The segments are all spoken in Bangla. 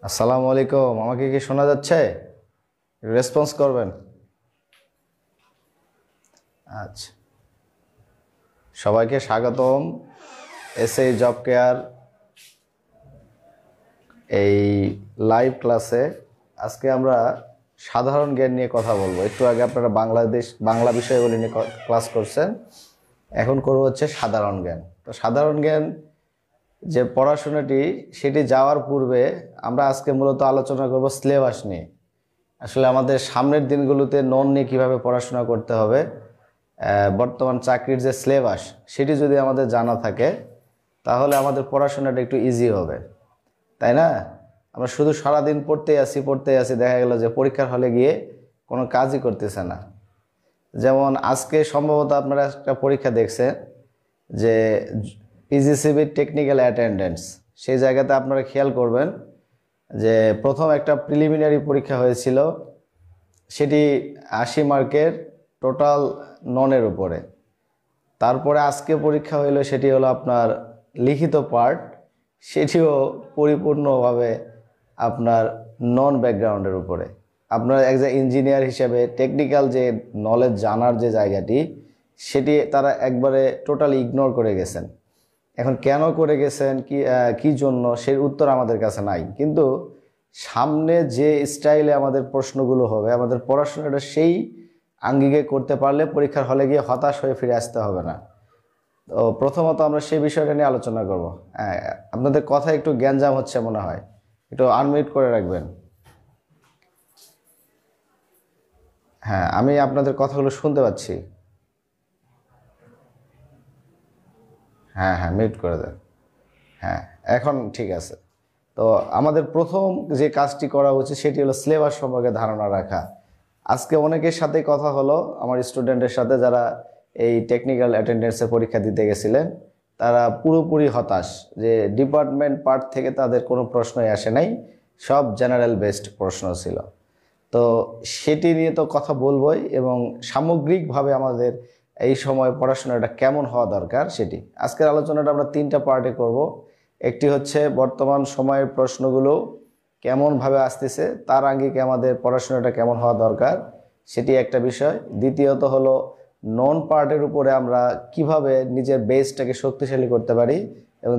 আসসালামু আলাইকুম। আমাকে কি শোনা যাচ্ছে? রেসপন্স করবেন। আচ্ছা, সবাইকে স্বাগতম এসএ জব কেয়ার এই লাইভ ক্লাসে। আজকে আমরা সাধারণ জ্ঞান নিয়ে কথা বলবো। একটু আগে আপনারা বাংলা বিষয়গুলি নিয়ে ক্লাস করছেন, এখন করবো হচ্ছে সাধারণ জ্ঞান। তো সাধারণ জ্ঞান যে পড়াশোনাটি সেটি যাওয়ার পূর্বে আমরা আজকে মূলত আলোচনা করব সিলেবাস নিয়ে। আসলে আমাদের সামনের দিনগুলোতে নন নিয়ে কীভাবে পড়াশোনা করতে হবে, বর্তমান চাকরির যে সিলেবাস সেটি যদি আমাদের জানা থাকে তাহলে আমাদের পড়াশোনাটা একটু ইজি হবে, তাই না? আমরা শুধু সারাদিন পড়তেই আসি, দেখা গেল যে পরীক্ষার হলে গিয়ে কোনো কাজই করতেছে না। যেমন আজকে সম্ভবত আপনারা একটা পরীক্ষা দেখছেন যে পিজিসিবি টেকনিক্যাল অ্যাটেন্ডেন্স, সেই জায়গাতে আপনারা খেয়াল করবেন যে প্রথম একটা প্রিলিমিনারি পরীক্ষা হয়েছিল, সেটি 80 মার্কের টোটাল ননের উপরে। তারপরে আজকে পরীক্ষা হইলো, সেটি হলো আপনার লিখিত পার্ট, সেটিও পরিপূর্ণভাবে আপনার নন ব্যাকগ্রাউন্ডের উপরে। আপনার একজন ইঞ্জিনিয়ার হিসেবে টেকনিক্যাল যে নলেজ জানার যে জায়গাটি, সেটি তারা একবারে টোটালি ইগনোর করে গেছেন। এখন কেন করে গেছেন, কি জন্য, সেই উত্তর আমাদের কাছে নাই। কিন্তু সামনে যে স্টাইলে আমাদের প্রশ্নগুলো হবে, আমাদের পড়াশোনাটা সেই আঙ্গিকে করতে পারলে পরীক্ষার হলে গিয়ে হতাশ হয়ে ফিরে আসতে হবে না। তো প্রথমত আমরা সেই বিষয়টা নিয়ে আলোচনা করব। আপনাদের কথা একটু গ্যাঞ্জাম হচ্ছে মনে হয়, একটু আনমিউট করে রাখবেন। হ্যাঁ, আমি আপনাদের কথাগুলো শুনতে পাচ্ছি। হ্যাঁ, মিউট করে দেন। হ্যাঁ, এখন ঠিক আছে। তো আমাদের প্রথম যে কাজটি করা উচিত সেটি হলো সিলেবাস সম্পর্কে ধারণা রাখা। আজকে অনেকের সাথে কথা হলো, আমার স্টুডেন্টের সাথে যারা এই টেকনিক্যাল অ্যাটেন্ডেন্সের পরীক্ষা দিতে গেছিলেন, তারা পুরোপুরি হতাশ যে ডিপার্টমেন্ট পার্ট থেকে তাদের কোনো প্রশ্নই আসে নাই, সব জেনারেল বেসড প্রশ্ন ছিল। তো সেটি নিয়ে তো কথা বলবোই, এবং সামগ্রিকভাবে আমাদের এই সময় পড়াশোনাটা কেমন হওয়া দরকার সেটি। আজকের আলোচনাটা আমরা 3টা পার্টে করব। একটি হচ্ছে বর্তমান সময়ের প্রশ্নগুলো কেমনভাবে আসতেছে, তার আঙ্গিকে আমাদের পড়াশোনাটা কেমন হওয়া দরকার, সেটি একটা বিষয়। দ্বিতীয়ত হলো নন পার্টের উপরে আমরা কিভাবে নিজের বেসটাকে শক্তিশালী করতে পারি, এবং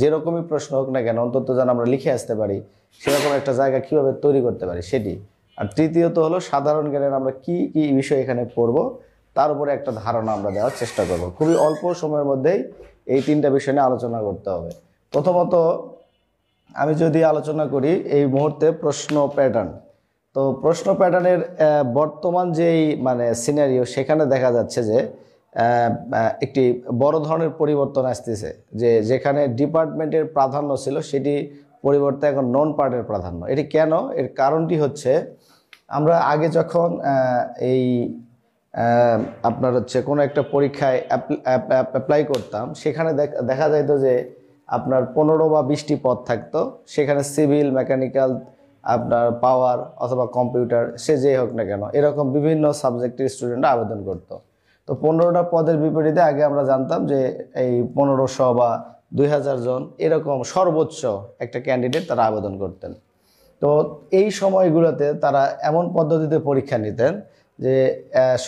যেরকমই প্রশ্ন হোক না কেন অন্তত যেন আমরা লিখে আসতে পারি, সেরকম একটা জায়গা কিভাবে তৈরি করতে পারি সেটি। আর তৃতীয়ত হলো সাধারণ জ্ঞানের আমরা কি কি বিষয় এখানে পড়ব, তার উপরে একটা ধারণা আমরা দেওয়ার চেষ্টা করব। খুবই অল্প সময়ের মধ্যেই এই 3টা বিষয় নিয়ে আলোচনা করতে হবে। প্রথমত আমি যদি আলোচনা করি এই মুহূর্তে প্রশ্ন প্যাটার্ন, তো প্রশ্ন প্যাটার্নের বর্তমান যেই সিনারিও, সেখানে দেখা যাচ্ছে যে একটি বড় ধরনের পরিবর্তন আসতেছে। যেখানে ডিপার্টমেন্টের প্রাধান্য ছিল সেটি পরিবর্তে এখন নন পার্টের প্রাধান্য। এটি কেন? এর কারণটি হচ্ছে, আমরা আগে যখন আপনার হচ্ছে কোনো একটা পরীক্ষায় অ্যাপ্লাই করতাম, সেখানে দেখা যাইতো যে আপনার 15 বা 20টি পদ থাকতো। সেখানে সিভিল, মেকানিক্যাল, আপনার পাওয়ার অথবা কম্পিউটার, সে যেই হোক না কেন, এরকম বিভিন্ন সাবজেক্টের স্টুডেন্টরা আবেদন করতো। তো 15টা পদের বিপরীতে আগে আমরা জানতাম যে এই 1500 বা 2000 জন এরকম সর্বোচ্চ একটা ক্যান্ডিডেট তারা আবেদন করতেন। তো এই সময়গুলোতে তারা এমন পদ্ধতিতে পরীক্ষা নিতেন যে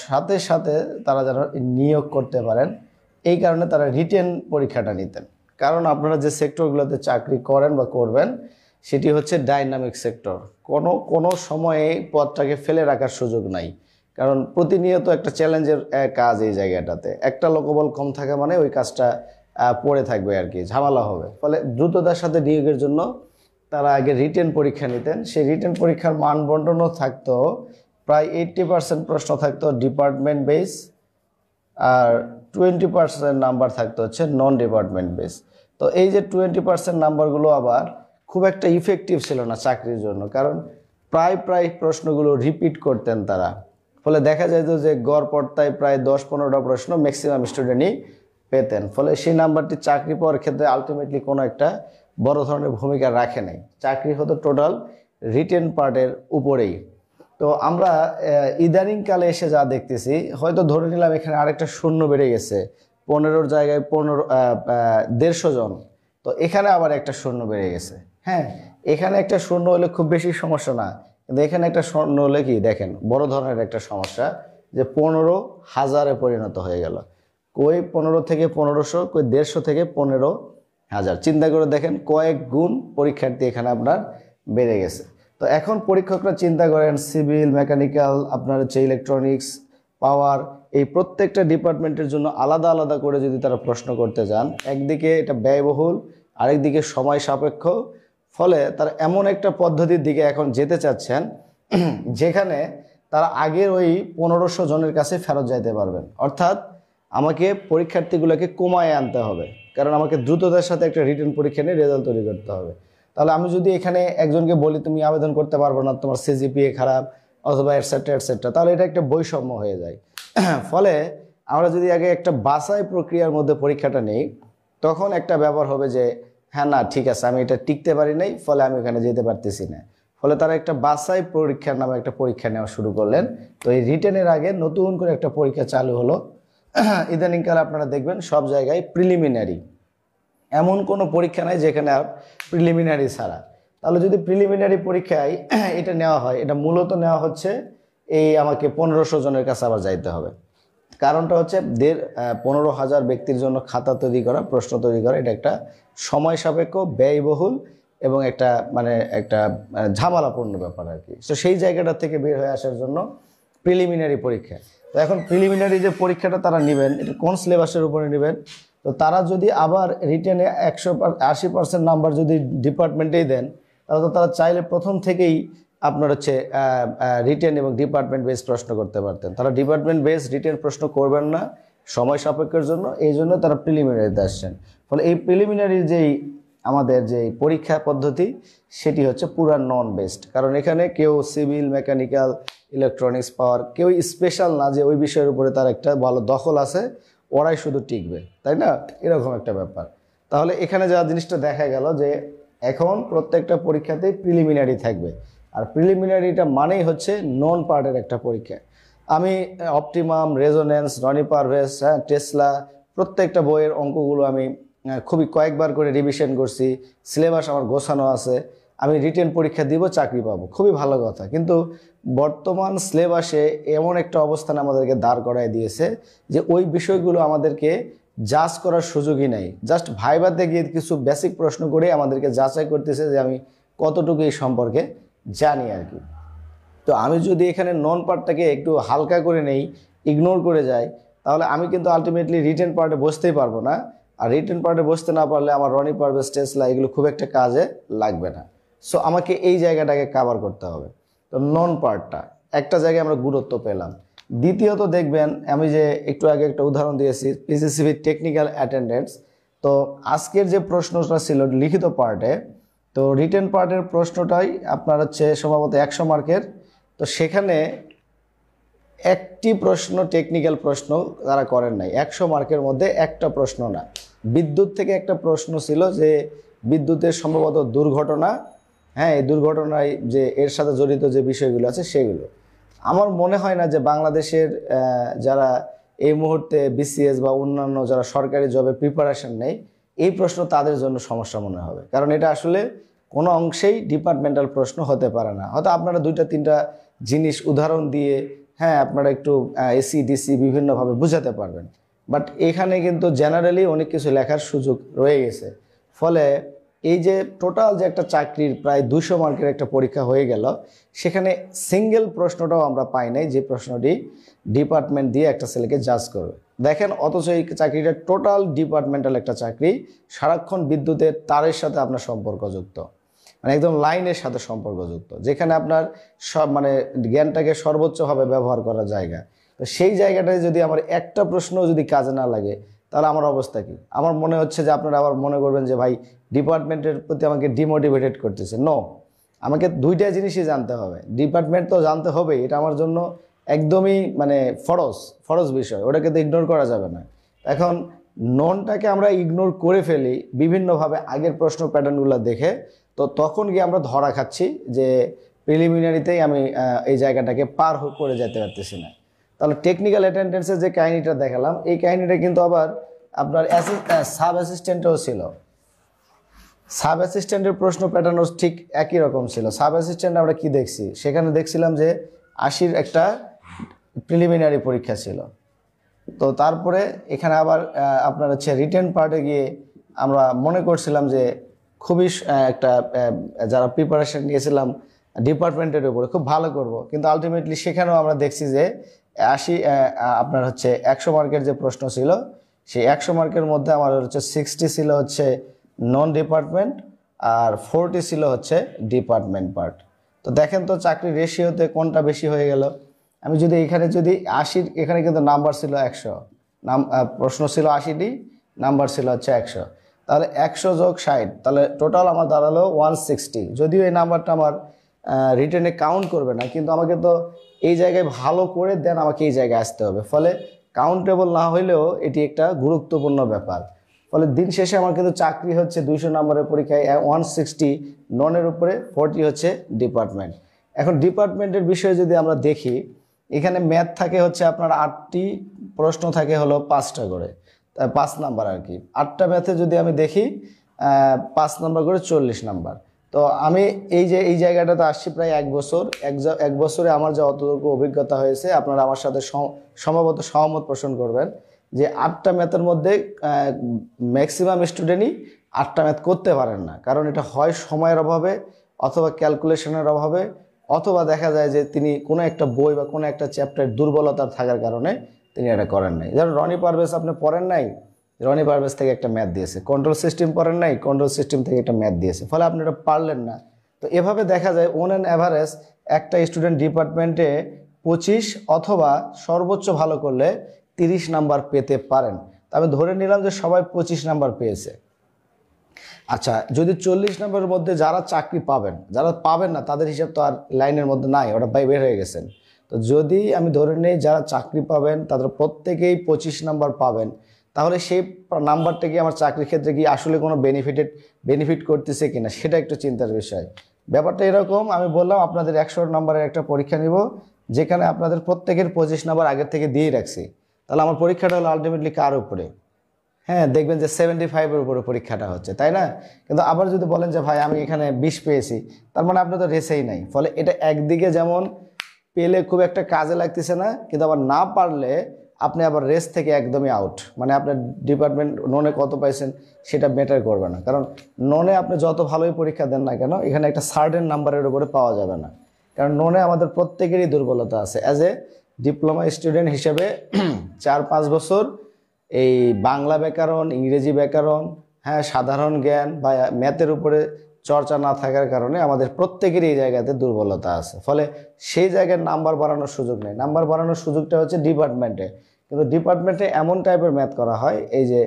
সাথে সাথে তারা যেন নিয়োগ করতে পারেন, এই কারণে তারা রিটেন পরীক্ষাটা নিতেন। কারণ আপনারা যে সেক্টরগুলোতে চাকরি করেন বা করবেন, সেটি হচ্ছে ডাইনামিক সেক্টর। কোনো সময়ে পদটাকে ফেলে রাখার সুযোগ নাই, কারণ প্রতিনিয়ত একটা চ্যালেঞ্জের কাজ এই জায়গাটাতে। একটা লোকবল কম থাকা মানে ওই কাজটা পড়ে থাকবে আর কি, ঝামেলা হবে। ফলে দ্রুততার সাথে নিয়োগের জন্য তারা আগে রিটেন পরীক্ষা নিতেন। সেই রিটেন পরীক্ষার মানবন্টনও থাকতো, প্রায় 80% প্রশ্ন থাকতো ডিপার্টমেন্ট বেস, আর 20% নাম্বার থাকতো হচ্ছে নন ডিপার্টমেন্ট বেস। তো এই যে 20% নাম্বারগুলো আবার খুব একটা ইফেক্টিভ ছিল না চাকরির জন্য, কারণ প্রায় প্রশ্নগুলো রিপিট করতেন তারা। ফলে দেখা যেত যে গড় পড়তায় প্রায় 10-15টা প্রশ্ন ম্যাক্সিমাম স্টুডেন্টই পেতেন। ফলে সেই নাম্বারটি চাকরি পাওয়ার ক্ষেত্রে আলটিমেটলি কোনো একটা বড় ধরনের ভূমিকা রাখে নাই। চাকরি হতো টোটাল রিটেন পার্টের উপরেই। তো আমরা ইদানিংকালে এসে যা দেখতেছি, হয়তো ধরে নিলাম এখানে আরেকটা শূন্য বেড়ে গেছে, 15-র জায়গায় 150 জন, তো এখানে আবার একটা শূন্য বেড়ে গেছে। হ্যাঁ, এখানে একটা শূন্য হলে খুব বেশি সমস্যা না, কিন্তু এখানে একটা শূন্য হলে কি দেখেন বড় ধরনের একটা সমস্যা, যে 15,000-এ পরিণত হয়ে গেল। কই 15 থেকে 1500, কই 150 থেকে 15,000। চিন্তা করে দেখেন কয়েক গুণ পরীক্ষার্থী এখানে আপনার বেড়ে গেছে। তো এখন পরীক্ষকরা চিন্তা করেন সিভিল, মেকানিক্যাল, আপনার হচ্ছে ইলেকট্রনিক্স, পাওয়ার, এই প্রত্যেকটা ডিপার্টমেন্টের জন্য আলাদা আলাদা করে যদি তারা প্রশ্ন করতে যান, একদিকে এটা ব্যয়বহুল, আরেকদিকে সময় সাপেক্ষ, ফলে তারা এমন একটা পদ্ধতির দিকে এখন যেতে চাচ্ছেন যেখানে তারা আগের ওই 1500 জনের কাছে ফেরত যাইতে পারবেন। অর্থাৎ আমাকে পরীক্ষার্থীগুলোকে কমায় আনতে হবে, কারণ আমাকে দ্রুততার সাথে একটা রিটেন পরীক্ষা নিয়ে রেজাল্ট তৈরি করতে হবে। তাহলে আমি যদি এখানে একজনকে বলি তুমি আবেদন করতে পারবো না, তোমার সিজিপিএ খারাপ অথবা এটসেট্রা এটসেট্রা, তাহলে এটা একটা বৈষম্য হয়ে যায়। ফলে আমরা যদি আগে একটা বাছাই প্রক্রিয়ার মধ্যে পরীক্ষাটা নেই, তখন একটা ব্যাপার হবে যে হ্যাঁ না ঠিক আছে আমি এটা টিকতে পারি নাই, ফলে আমি ওখানে যেতে পারতেছি না। ফলে তারা একটা বাছাই পরীক্ষার নামে একটা পরীক্ষা নেওয়া শুরু করলেন। তো এই রিটেনের আগে নতুন করে একটা পরীক্ষা চালু হলো। ইদানিংকালে আপনারা দেখবেন সব জায়গায় প্রিলিমিনারি, এমন কোনো পরীক্ষা নাই যেখানে আর প্রিলিমিনারি ছাড়া। তাহলে যদি প্রিলিমিনারি পরীক্ষায় এটা নেওয়া হয়, এটা মূলত নেওয়া হচ্ছে এই আমাকে 1500 জনের কাছে আবার যাইতে হবে। কারণটা হচ্ছে 15,000 ব্যক্তির জন্য খাতা তৈরি করা, প্রশ্ন তৈরি করা, এটা একটা সময় সাপেক্ষ, ব্যয়বহুল এবং একটা একটা ঝামেলাপূর্ণ ব্যাপার আর কি। তো সেই জায়গাটা থেকে বের হয়ে আসার জন্য প্রিলিমিনারি পরীক্ষা। তো এখন প্রিলিমিনারি যে পরীক্ষাটা তারা নেবেন, এটা কোন সিলেবাসের উপরে নেবেন? তো তারা যদি আবার রিটেনে 80% নাম্বার যদি ডিপার্টমেন্টেই দেন, তাহলে তো তারা চাইলে প্রথম থেকেই আপনার হচ্ছে রিটেন এবং ডিপার্টমেন্ট বেস প্রশ্ন করতে পারতেন। তারা ডিপার্টমেন্ট বেস রিটেন প্রশ্ন করবেন না সময় সাপেক্ষের জন্য, এই জন্য তারা প্রিলিমিনারিতে আসছেন। ফলে এই প্রিলিমিনারির যেই আমাদের যে পরীক্ষা পদ্ধতি, সেটি হচ্ছে পুরা নন বেসড। কারণ এখানে কেউ সিভিল, মেকানিক্যাল, ইলেকট্রনিক্স, পাওয়ার, কেউ স্পেশাল না যে ওই বিষয়ের উপরে তার একটা ভালো দখল আছে, ওরাই শুধু টিকবে, তাই না? এরকম একটা ব্যাপার। তাহলে এখানে যা জিনিসটা দেখা গেল যে এখন প্রত্যেকটা পরীক্ষাতেই প্রিলিমিনারি থাকবে, আর প্রিলিমিনারিটা মানেই হচ্ছে নন পার্টের একটা পরীক্ষা। আমি Optimum, Resonance, Rony Parvez, Tesla, প্রত্যেকটা বইয়ের অঙ্কগুলো আমি খুবই কয়েকবার করে রিভিশন করছি, সিলেবাস আমার গোছানো আছে। আমি রিটেন পরীক্ষা দিব, চাকরি পাবো, খুবই ভালো কথা। কিন্তু বর্তমান সিলেবাসে এমন একটা অবস্থান আমাদেরকে দাঁড় করায় দিয়েছে যে ওই বিষয়গুলো আমাদেরকে জাজ করার সুযোগই নাই। জাস্ট ভাইভাতে গিয়ে কিছু বেসিক প্রশ্ন করে আমাদেরকে যাচাই করতেছে যে আমি কতটুকু এই সম্পর্কে জানি আর কি। তো আমি যদি এখানে নন পার্টটাকে একটু হালকা করে নেই, ইগনোর করে যাই, তাহলে আমি কিন্তু আলটিমেটলি রিটেন পার্টে বসতেই পারবো না। আর রিটেন পার্টে বসতে না পারলে আমার রনি পারভেজ, টেসলা এগুলো খুব একটা কাজে লাগবে না। সো আমাকে এই জায়গাটাকে কভার করতে হবে। তো নন পার্টটা একটা জায়গায় আমরা গুরুত্ব পেলাম। দ্বিতীয়ত দেখবেন, আমি যে একটু আগে একটা উদাহরণ দিয়েছি পিসিসিবি টেকনিক্যাল অ্যাটেন্ডেন্স। তো আজকের যে প্রশ্নটা ছিল লিখিত পার্টে, তো রিটেন পার্টের প্রশ্নটাই আপনার হচ্ছে সম্ভবত 100 মার্কের। তো সেখানে একটি প্রশ্ন টেকনিক্যাল প্রশ্ন তারা করেন নাই। 100 মার্কের মধ্যে একটা প্রশ্ন না। বিদ্যুৎ থেকে একটা প্রশ্ন ছিল যে বিদ্যুতের সম্ভবত দুর্ঘটনা, হ্যাঁ এই দুর্ঘটনায় যে এর সাথে জড়িত যে বিষয়গুলো আছে সেগুলো। আমার মনে হয় না যে বাংলাদেশের যারা এই মুহূর্তে বিসিএস বা অন্যান্য যারা সরকারি জবে প্রিপারেশন নেই, এই প্রশ্ন তাদের জন্য সমস্যা মনে হবে। কারণ এটা আসলে কোনো অংশেই ডিপার্টমেন্টাল প্রশ্ন হতে পারে না। হয়তো আপনারা 2-3টা জিনিস উদাহরণ দিয়ে হ্যাঁ আপনারা একটু এসি ডিসি বিভিন্নভাবে বুঝাতে পারবেন, বাট এখানে কিন্তু জেনারেলি অনেক কিছু লেখার সুযোগ রয়ে গেছে। ফলে এই যে টোটাল যে একটা চাকরির প্রায় 200 মার্কের একটা পরীক্ষা হয়ে গেল, সেখানে সিঙ্গেল প্রশ্নটাও আমরা পাই নাই যে প্রশ্নটি ডিপার্টমেন্ট দিয়ে একটা ছেলেকে জাজ করবে। দেখেন, অথচ এই চাকরিটা টোটাল ডিপার্টমেন্টাল একটা চাকরি, সারাক্ষণ বিদ্যুতের তারের সাথে আপনার সম্পর্কযুক্ত, মানে একদম লাইনের সাথে সম্পর্কযুক্ত, যেখানে আপনার সব জ্ঞানটাকে সর্বোচ্চভাবে ব্যবহার করার জায়গা। তো সেই জায়গাটায় যদি আমার একটা প্রশ্ন যদি কাজে না লাগে, তাহলে আমার অবস্থা কি? আমার মনে হচ্ছে যে আপনারা আবার মনে করবেন যে ভাই ডিপার্টমেন্টের প্রতি আমাকে ডিমোটিভেটেড করতেছে। নো, আমাকে 2টা জিনিসই জানতে হবে। ডিপার্টমেন্ট তো জানতে হবে, এটা আমার জন্য একদমই ফরজ বিষয়, ওটাকে তো ইগনোর করা যাবে না। এখন ননটাকে আমরা ইগনোর করে ফেলি বিভিন্নভাবে আগের প্রশ্ন প্যাটার্নগুলো দেখে, তো তখন গিয়ে আমরা ধরা খাচ্ছি যে প্রিলিমিনারিতেই আমি এই জায়গাটাকে পার করে যেতে পারতেছি না। তাহলে টেকনিক্যাল অ্যাটেন্ডেন্সের যে কাহিনিটা দেখালাম, এই কাহিনিটা কিন্তু আবার আপনার সাব অ্যাসিস্ট্যান্টও ছিল। সাব অ্যাসিস্ট্যান্টের প্রশ্ন প্যাটার্নও ঠিক একই রকম ছিল। সাব অ্যাসিস্ট্যান্ট আমরা কি দেখছি, সেখানে দেখছিলাম যে 80-র একটা প্রিলিমিনারি পরীক্ষা ছিল। তো তারপরে এখানে আবার আপনার হচ্ছে রিটেন পার্টে গিয়ে আমরা মনে করছিলাম যে খুবই একটা যারা প্রিপারেশন নিয়েছিলাম ডিপার্টমেন্টের উপরে খুব ভালো করব, কিন্তু আলটিমেটলি সেখানেও আমরা দেখছি যে 80 আপনার হচ্ছে 100 মার্কের যে প্রশ্ন ছিল, সেই 100 মার্কের মধ্যে আমার হচ্ছে 60 ছিল হচ্ছে নন ডিপার্টমেন্ট আর 40 ছিল হচ্ছে ডিপার্টমেন্ট পার্ট। তো দেখেন তো চাকরির রেশিওতে কোনটা বেশি হয়ে গেল। আমি যদি এখানে যদি 80, এখানে কিন্তু নাম্বার ছিল 100, প্রশ্ন ছিল 80টি, নাম্বার ছিল হচ্ছে 100, তাহলে 100 যোগ 60, তাহলে টোটাল আমার দাঁড়ালো 160। যদিও এই নাম্বারটা আমার রিটেনে কাউন্ট করবে না, কিন্তু আমাকে তো এই জায়গায় ভালো করে দেন আমাকে এই জায়গায় আসতে হবে, ফলে কাউন্টেবল না হইলেও এটি একটা গুরুত্বপূর্ণ ব্যাপার। ফলে দিন শেষে আমার কিন্তু চাকরি হচ্ছে 200 নম্বরের পরীক্ষায় 160 ননের উপরে, 40 হচ্ছে ডিপার্টমেন্ট। এখন ডিপার্টমেন্টের বিষয়ে যদি আমরা দেখি, এখানে ম্যাথ থাকে হচ্ছে আপনার 8টি, প্রশ্ন থাকে হলো 5টা করে, 5 নাম্বার আর কি। 8টা ম্যাথে যদি আমি দেখি 5 নাম্বার করে 40 নাম্বার। তো আমি এই জায়গাটাতে আসছি প্রায় 1 বছর। এক বছরে আমার যে অতটুকু অভিজ্ঞতা হয়েছে, আপনারা আমার সাথে সম্ভবত সহমত পোষণ করবেন যে 8টা ম্যাথের মধ্যে ম্যাক্সিমাম স্টুডেন্টই 8টা ম্যাথ করতে পারেন না, কারণ এটা হয় সময়ের অভাবে, অথবা ক্যালকুলেশনের অভাবে, অথবা দেখা যায় যে তিনি কোনো একটা বই বা কোনো একটা চ্যাপ্টারের দুর্বলতা থাকার কারণে তিনি এটা করেন নাই। যেমন রনি পারভেজ আপনি পড়েন নাই, রনি পারভেজ থেকে একটা ম্যাথ দিয়েছে, কন্ট্রোল সিস্টেম পড়েন নাই, কন্ট্রোল সিস্টেম থেকে একটা ম্যাথ দিয়েছে, ফলে আপনি এটা পারলেন না। তো এভাবে দেখা যায় অন অ্যান অ্যাভারেজ একটা স্টুডেন্ট ডিপার্টমেন্টে 25 অথবা সর্বোচ্চ ভালো করলে 30 নাম্বার পেতে পারেন। তা আমি ধরে নিলাম যে সবাই 25 নাম্বার পেয়েছে। আচ্ছা, যদি 40 নম্বরের মধ্যে যারা চাকরি পাবেন, যারা পাবেন না তাদের হিসাব তো আর লাইনের মধ্যে নাই, ওটা বের হয়ে গেছেন। তো যদি আমি ধরে নেই যারা চাকরি পাবেন তাদের প্রত্যেকেই 25 নাম্বার পাবেন, তাহলে সেই নাম্বারটা কি আমার চাকরির ক্ষেত্রে কি আসলে কোনো বেনিফিট করতেছে কিনা, সেটা একটু চিন্তার বিষয়। ব্যাপারটা এরকম, আমি বললাম আপনাদের 100 নাম্বারের একটা পরীক্ষা নিব, যেখানে আপনাদের প্রত্যেকের 25 নাম্বার আগের থেকে দিয়েই রাখছি। তাহলে আমার পরীক্ষাটা হলো আলটিমেটলি কার উপরে? হ্যাঁ, দেখবেন যে 75-এর উপরে পরীক্ষাটা হচ্ছে, তাই না? কিন্তু আবার যদি বলেন যে ভাই আমি এখানে 20 পেয়েছি, তার মানে আপনার তো রেসেই নাই। ফলে এটা একদিকে যেমন পেলে খুব একটা কাজে লাগতেছে না, কিন্তু আবার না পারলে আপনি আবার রেস থেকে একদমই আউট। মানে আপনার ডিপার্টমেন্ট ননে কত পাইছেন সেটা ম্যাটার করবে না, কারণ ননে আপনি যত ভালোই পরীক্ষা দেন না কেন, এখানে একটা সার্টেন নাম্বারের উপরে পাওয়া যাবে না। কারণ ননে আমাদের প্রত্যেকেরই দুর্বলতা আছে। অ্যাজ এ ডিপ্লোমা স্টুডেন্ট হিসেবে 4-5 বছর এই বাংলা ব্যাকরণ, ইংরেজি ব্যাকরণ, হ্যাঁ, সাধারণ জ্ঞান বা ম্যাথের উপরে চর্চা না থাকার কারণে আমাদের প্রত্যেকেরই এই জায়গাতে দুর্বলতা আছে। ফলে সেই জায়গায় নাম্বার বাড়ানোর সুযোগ নেই। নাম্বার বাড়ানোর সুযোগটা হচ্ছে ডিপার্টমেন্টে, কিন্তু ডিপার্টমেন্টে এমন টাইপের ম্যাথ করা হয় এই যে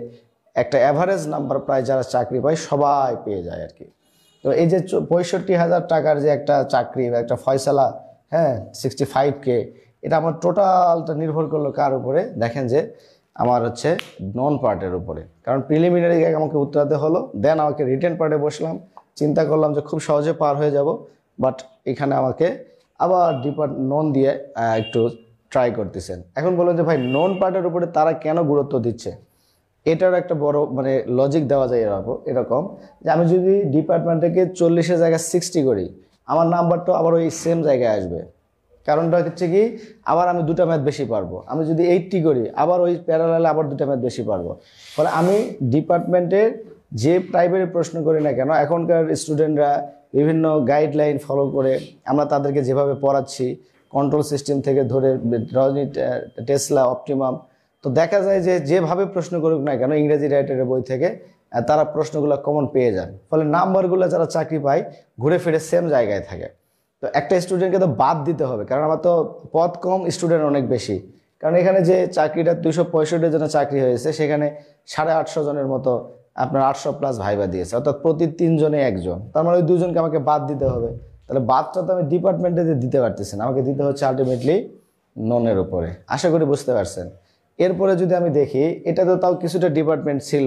একটা অ্যাভারেজ নাম্বার প্রায় যারা চাকরি পায় সবাই পেয়ে যায় আর কি। তো এই যে 65,000 টাকার যে একটা চাকরি বা একটা ফয়সালা, হ্যাঁ, 65K, এটা আমার টোটালটা নির্ভর করলো কার উপরে? দেখেন যে আমার হচ্ছে নন পার্টের উপরে। কারণ প্রিলিমিনারি আমাকে উত্তরাতে হলো, দেন আমাকে রিটেন পার্টে বসলাম, চিন্তা করলাম যে খুব সহজে পার হয়ে যাব, বাট এখানে আমাকে আবার নন দিয়ে একটু ট্রাই করতেছেন। এখন বলুন যে ভাই নন পার্টের উপরে তারা কেন গুরুত্ব দিচ্ছে? এটার একটা বড় মানে লজিক দেওয়া যায় এরকম যে আমি যদি ডিপার্টমেন্ট থেকে 40-এর জায়গায় 60 করি, আমার নাম্বারটা আবার ওই সেম জায়গায় আসবে। কারণটা হচ্ছে কি, আবার আমি 2টা ম্যাথ বেশি পারবো। আমি যদি 80 করি, আবার ওই প্যারালালে আবার 2টা ম্যাথ বেশি পারবো। ফলে আমি ডিপার্টমেন্টের যে টাইপের প্রশ্ন করি না কেন, এখনকার স্টুডেন্টরা বিভিন্ন গাইডলাইন ফলো করে, আমরা তাদেরকে যেভাবে পড়াচ্ছি, কন্ট্রোল সিস্টেম থেকে ধরে রজনী, টেসলা, অপটিমাম, তো দেখা যায় যে যেভাবে প্রশ্ন করুক না কেন ইংরেজি রাইটারের বই থেকে তারা প্রশ্নগুলো কমন পেয়ে যান। ফলে নাম্বারগুলো যারা চাকরি পায় ঘুরে ফিরে সেম জায়গায় থাকে। তো একটা স্টুডেন্টকে তো বাদ দিতে হবে, কারণ আমার তো পদ কম, স্টুডেন্ট অনেক বেশি। কারণ এখানে যে চাকরিটা 265 জনের চাকরি হয়েছে, সেখানে 850 জনের মতো আপনার 800+ ভাইবা দিয়েছে, অর্থাৎ প্রতি 3 জনে 1 জন। তার মানে ওই 2 জনকে আমাকে বাদ দিতে হবে। তাহলে বাদটা তো আমি ডিপার্টমেন্টে দিতে পারতেছি না, আমাকে দিতে হচ্ছে আলটিমেটলি ননের উপরে। আশা করি বুঝতে পারছেন। এরপরে যদি আমি দেখি, এটা তো তাও কিছুটা ডিপার্টমেন্ট ছিল,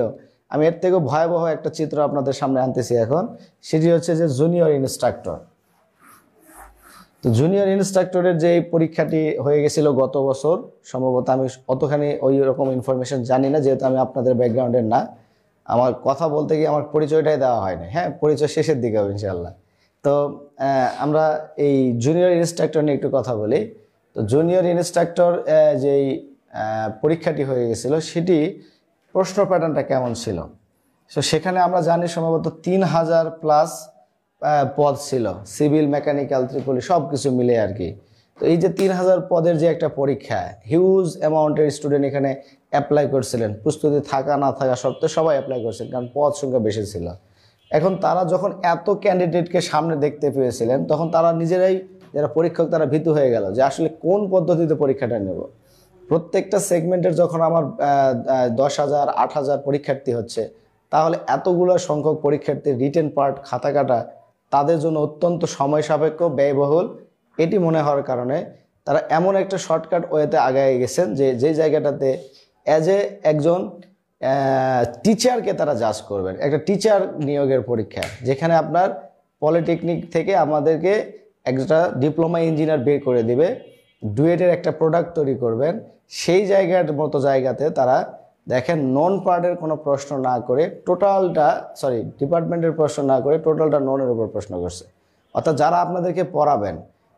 আমি এর থেকেও ভয়াবহ একটা চিত্র আপনাদের সামনে আনতেছি এখন। সেটি হচ্ছে যে জুনিয়র ইনস্ট্রাক্টর। তো জুনিয়র ইনস্ট্রাক্টরের যে পরীক্ষাটি হয়ে গেছিল গত বছর, সম্ভবত আমি অতখানি ওই রকম ইনফরমেশন জানি না, যেহেতু আমি আপনাদের ব্যাকগ্রাউন্ডের না। আমার কথা বলতে গিয়ে আমার পরিচয়টাই দেওয়া হয়নি। হ্যাঁ, পরিচয় শেষের দিকে হবে ইনশাল্লাহ। তো আমরা এই জুনিয়র ইনস্ট্রাক্টর নিয়ে একটু কথা বলি। তো জুনিয়র ইনস্ট্রাক্টর যেই পরীক্ষাটি হয়ে গেছিল সেটি প্রশ্ন প্যাটার্নটা কেমন ছিল? তো সেখানে আমরা জানি সম্ভবত 3000+ পদ ছিল, সিভিল, মেকানিক্যাল, ত্রিপলি সব কিছু মিলে আর কি। তো এই যে 3000 পদের যে একটা পরীক্ষা, হিউজ অ্যামাউন্টের স্টুডেন্ট এখানে অ্যাপ্লাই করছিলেন, প্রস্তুতি থাকা না থাকা সত্ত্বেও সবাই অ্যাপ্লাই করছেন, কারণ পদ সংখ্যা বেশি ছিল। এখন তারা যখন এত ক্যান্ডিডেটকে সামনে দেখতে পেয়েছিলেন, তখন তারা নিজেরাই, যারা পরীক্ষক, তারা ভীতু হয়ে গেল যে আসলে কোন পদ্ধতিতে পরীক্ষাটা নেব। প্রত্যেকটা সেগমেন্টের যখন আমার 10,000 8,000 পরীক্ষার্থী হচ্ছে, তাহলে এতগুলো সংখ্যক পরীক্ষার্থীর রিটেন পার্ট খাতা কাটা তাদের জন্য অত্যন্ত সময় সাপেক্ষ, ব্যয়বহুল। এটি মনে হওয়ার কারণে তারা এমন একটা শর্টকাট ওয়েতে আগায় গেছেন যে জায়গাটাতে একজন টিচারকে তারা জাজ করবেন, একটা টিচার নিয়োগের পরীক্ষা, যেখানে আপনার পলিটেকনিক থেকে আমাদেরকে একটা ডিপ্লোমা ইঞ্জিনিয়ার বের করে দিবে, ডুয়েটের একটা প্রোডাক্ট তৈরি করবেন। সেই জায়গার মতো জায়গাতে তারা দেখেন নন পার্টের কোনো প্রশ্ন না করে ডিপার্টমেন্টের প্রশ্ন না করে টোটালটা ননের উপর প্রশ্ন করছে। অর্থাৎ যারা আপনাদেরকে পড়াবেন,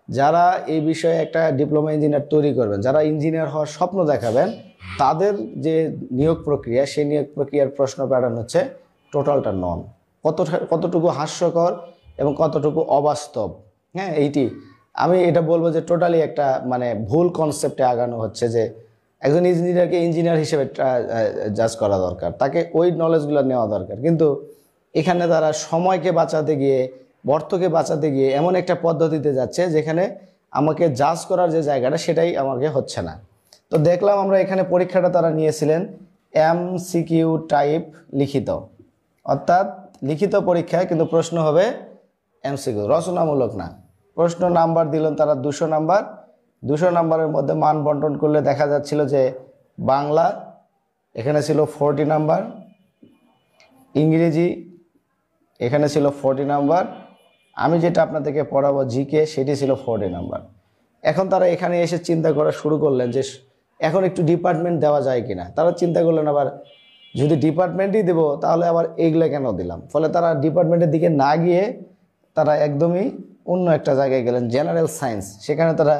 যারা এই বিষয়ে একটা ডিপ্লোমা ইঞ্জিনিয়ার তৈরি করবেন, যারা ইঞ্জিনিয়ার হওয়ার স্বপ্ন দেখাবেন, তাদের যে নিয়োগ প্রক্রিয়া, সেই নিয়োগ প্রক্রিয়ার প্রশ্ন প্যাটার্ন হচ্ছে টোটালটা নন। কতটুকু হাস্যকর এবং কতটুকু অবাস্তব। হ্যাঁ, এইটি আমি এটা বলবো যে টোটালি একটা মানে ভুল কনসেপ্টে আগানো হচ্ছে, যে একজন ইঞ্জিনিয়ারকে ইঞ্জিনিয়ার হিসেবে জাজ করা দরকার, তাকে ওই নলেজগুলো নেওয়া দরকার। কিন্তু এখানে তারা সময়কে বাঁচাতে গিয়ে, অর্থকে বাঁচাতে গিয়ে এমন একটা পদ্ধতিতে যাচ্ছে যেখানে আমাকে জাজ করার যে জায়গাটা সেটাই আমাকে হচ্ছে না। তো দেখলাম আমরা এখানে পরীক্ষাটা তারা নিয়েছিলেন MCQ টাইপ লিখিত, অর্থাৎ লিখিত পরীক্ষা, কিন্তু প্রশ্ন হবে MCQ, রচনামূলক না। প্রশ্ন নাম্বার দিলেন তারা 200 নাম্বার। 200 নাম্বারের মধ্যে মান বন্টন করলে দেখা যাচ্ছিল যে বাংলা এখানে ছিল 40 নাম্বার, ইংরেজি এখানে ছিল 40 নাম্বার, আমি যেটা আপনাদেরকে পড়াবো জিকে সেটি ছিল 40 নাম্বার। এখন তারা এখানে এসে চিন্তা করা শুরু করলেন যে এখন একটু ডিপার্টমেন্ট দেওয়া যায় কিনা। তারা চিন্তা করলেন আবার যদি ডিপার্টমেন্টই দেবো তাহলে আবার এইগুলো কেন দিলাম। ফলে তারা ডিপার্টমেন্টের দিকে না গিয়ে তারা একদমই অন্য একটা জায়গায় গেলেন, জেনারেল সায়েন্স। সেখানে তারা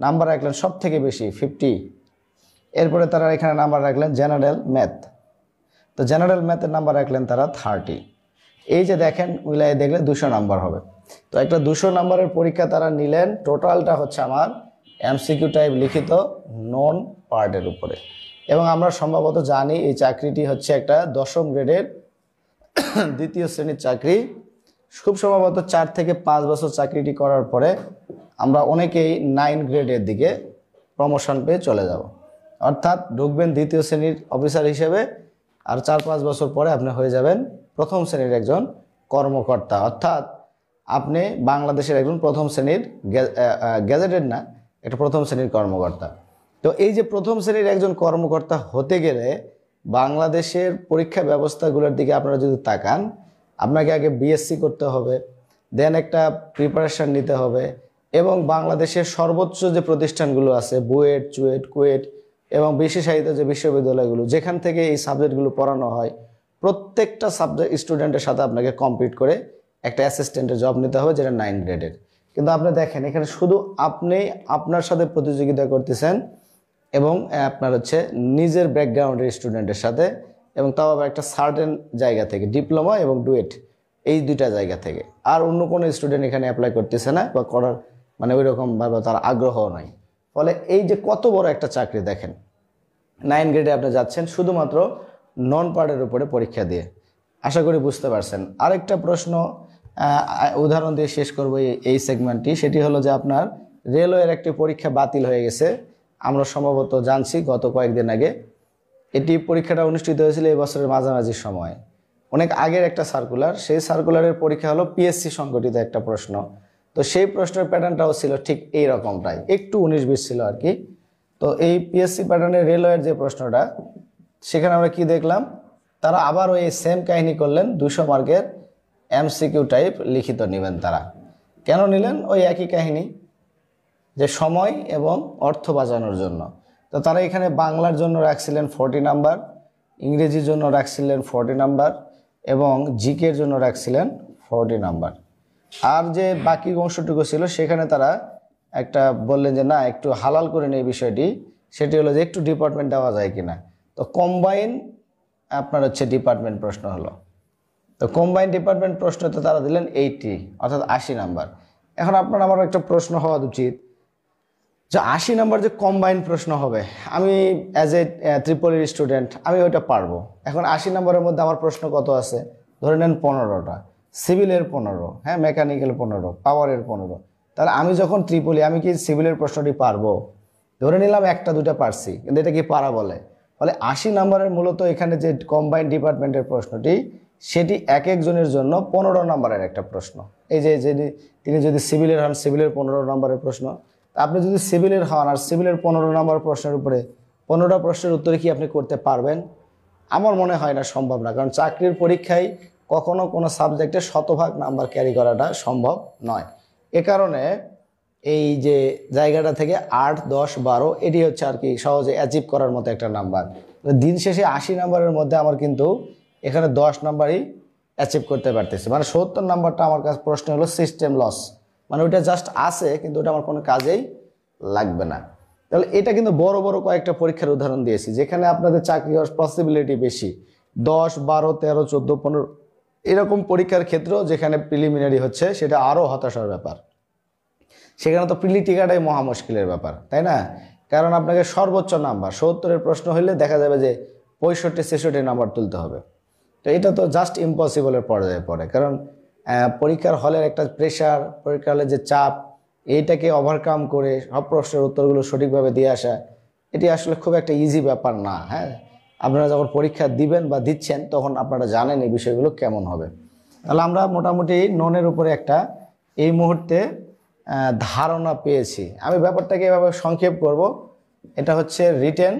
নাম্বার রাখলেন সব থেকে বেশি 50। এরপরে তারা এখানে নাম্বার রাখলেন জেনারেল ম্যাথ, তো জেনারেল ম্যাথের নাম্বার রাখলেন তারা 30। এই যে দেখেন মিলাই দেখলে 200 নাম্বার হবে। তো একটা 200 নাম্বারের পরীক্ষা তারা নিলেন, টোটালটা হচ্ছে আমার MCQ টাইপ লিখিত নন পার্টের উপরে। এবং আমরা সম্ভবত জানি এই চাকরিটি হচ্ছে একটা 10ম গ্রেডের 2য় শ্রেণীর চাকরি। খুব সম্ভবত 4 থেকে 5 বছর চাকরিটি করার পরে আমরা অনেকেই 9 গ্রেডের দিকে প্রমোশন পেয়ে চলে যাব, অর্থাৎ ঢুকবেন 2য় শ্রেণীর অফিসার হিসেবে, আর 4-5 বছর পরে আপনি হয়ে যাবেন 1ম শ্রেণীর একজন কর্মকর্তা। অর্থাৎ আপনি বাংলাদেশের একজন 1ম শ্রেণীর গ্যাজেটেড না, একটা 1ম শ্রেণীর কর্মকর্তা। তো এই যে 1ম শ্রেণীর একজন কর্মকর্তা হতে গেলে বাংলাদেশের পরীক্ষা ব্যবস্থাগুলোর দিকে আপনারা যদি তাকান, আপনাকে আগে BSc করতে হবে, দেন একটা প্রিপারেশান নিতে হবে, এবং বাংলাদেশের সর্বোচ্চ যে প্রতিষ্ঠানগুলো আছে বুয়েট, চুয়েট, কুয়েট এবং বিশেষায়িত যে বিশ্ববিদ্যালয়গুলো, যেখান থেকে এই সাবজেক্টগুলো পড়ানো হয়, প্রত্যেকটা সাবজেক্ট স্টুডেন্টের সাথে আপনাকে কম্পিট করে একটা অ্যাসিস্ট্যান্টের জব নিতে হবে, যেটা 9 গ্রেডের। কিন্তু আপনি দেখেন এখানে শুধু আপনি আপনার সাথে প্রতিযোগিতা করতেছেন, এবং আপনার হচ্ছে নিজের ব্যাকগ্রাউন্ডের স্টুডেন্টের সাথে, এবং তাও আবার একটা সার্টেন জায়গা থেকে, ডিপ্লোমা এবং ডুয়েট, এই 2টা জায়গা থেকে। আর অন্য কোনো স্টুডেন্ট এখানে অ্যাপ্লাই করতেছে না, বা করার মানে ওই রকমভাবে তার আগ্রহ নাই। ফলে এই যে কত বড় একটা চাকরি দেখেন, 9 গ্রেডে আপনি যাচ্ছেন শুধুমাত্র নন পার্টের উপরে পরীক্ষা দিয়ে। আশা করি বুঝতে পারছেন। আরেকটা প্রশ্ন উদাহরণ দিয়ে শেষ করব এই সেগমেন্টটি, সেটি হলো যে আপনার রেলওয়ের একটি পরীক্ষা বাতিল হয়ে গেছে। আমরা সম্ভবত জানছি গত কয়েকদিন আগে। এটি পরীক্ষাটা অনুষ্ঠিত হয়েছিল এই বছরের মাঝামাঝি সময়, অনেক আগের একটা সার্কুলার। সেই সার্কুলারের পরীক্ষা হলো PSC সংগঠিত একটা প্রশ্ন। তো সেই প্রশ্নের প্যাটার্নটাও ছিল ঠিক এই রকমটাই, একটু 19-20 ছিল আর কি। তো এই PSC প্যাটার্নের রেলওয়ের যে প্রশ্নটা, সেখানে আমরা কি দেখলাম, তারা আবার ওই সেম কাহিনী করলেন, 200 মার্কের MCQ টাইপ লিখিত নেবেন তারা। কেন নিলেন? ওই একই কাহিনী, যে সময় এবং অর্থ বাঁচানোর জন্য। তো তারা এখানে বাংলার জন্য রাখছিলেন 40 নাম্বার, ইংরেজির জন্য রাখছিলেন 40 নাম্বার এবং জিকের জন্য রাখছিলেন 40 নাম্বার। আর যে বাকি অংশটুকু ছিল সেখানে তারা একটা বললেন যে না একটু হালাল করে নেই বিষয়টি, সেটি হলো যে একটু ডিপার্টমেন্ট দেওয়া যায় কিনা। তো কম্বাইন আপনার হচ্ছে ডিপার্টমেন্ট প্রশ্ন হলো। তো কম্বাইন ডিপার্টমেন্ট প্রশ্নতে তারা দিলেন 80 অর্থাৎ 80 নাম্বার। এখন আপনার আমার একটা প্রশ্ন হওয়া উচিত যে 80 নাম্বার যে কম্বাইন প্রশ্ন হবে, আমি অ্যাজ এ ট্রিপলের স্টুডেন্ট আমি ওইটা পারবো। এখন 80 নাম্বারের মধ্যে আমার প্রশ্ন কত আছে, ধরে নেন 15টা, সিভিলের 15, হ্যাঁ মেকানিক্যাল 15, পাওয়ারের 15। তাহলে আমি যখন ট্রিপলি আমি কি সিভিলের প্রশ্নটি পারবো? ধরে নিলাম একটা দুটা পারছি, কিন্তু এটা কি পারা বলে? ফলে 80 নাম্বারের মূলত এখানে যে কম্বাইন ডিপার্টমেন্টের প্রশ্নটি সেটি এক একজনের জন্য 15 নাম্বারের একটা প্রশ্ন। এই যে তিনি যদি সিভিলের হন সিভিলের 15 নাম্বারের প্রশ্ন, আপনি যদি সিভিলের হন আর সিভিলের 15 নাম্বার প্রশ্নের উপরে 15টা প্রশ্নের উত্তরে কি আপনি করতে পারবেন? আমার মনে হয় না, সম্ভব না। কারণ চাকরির পরীক্ষায় কখনো কোনো সাবজেক্টে শতভাগ নাম্বার ক্যারি করাটা সম্ভব নয়। এ কারণে এই যে জায়গাটা থেকে 8, 10, 12 এটি হচ্ছে আর কি সহজে অ্যাচিভ করার মতো একটা নাম্বার। দিন শেষে 80 নাম্বারের মধ্যে আমার কিন্তু এখানে 10 নাম্বারই অ্যাচিভ করতে পারতেছে। মানে 70 নাম্বারটা আমার কাছে প্রশ্ন হলো সিস্টেম লস, মানে ওইটা জাস্ট আছে কিন্তু ওটা আমার কোনো কাজেই লাগবে না। তাহলে এটা কিন্তু বড় বড় কয়েকটা পরীক্ষার উদাহরণ দিয়েছি যেখানে আপনাদের চাকরি হওয়ার পসিবিলিটি বেশি। 10, 12, 13, 14, 15 এরকম পরীক্ষার ক্ষেত্রেও যেখানে প্রিলিমিনারি হচ্ছে সেটা আরও হতাশার ব্যাপার। সেখানে তো প্রিলি টিকাটাই মহা মুশকিলের ব্যাপার, তাই না? কারণ আপনাকে সর্বোচ্চ নাম্বার 70-এর প্রশ্ন হইলে দেখা যাবে যে 65-66 নাম্বার তুলতে হবে। তো এটা তো জাস্ট ইম্পসিবলের পর্যায়ে পড়ে। কারণ পরীক্ষার হলের একটা প্রেশার, পরীক্ষার হলে যে চাপ, এইটাকে ওভারকাম করে সব প্রশ্নের উত্তরগুলো সঠিকভাবে দিয়ে আসা, এটি আসলে খুব একটা ইজি ব্যাপার না। হ্যাঁ, আপনারা যখন পরীক্ষা দিবেন বা দিচ্ছেন তখন আপনারা জানেন এই বিষয়গুলো কেমন হবে। তাহলে আমরা মোটামুটি ননের উপরে একটা এই মুহূর্তে ধারণা পেয়েছি। আমি ব্যাপারটাকে এভাবে সংক্ষেপ করব। এটা হচ্ছে রিটেন,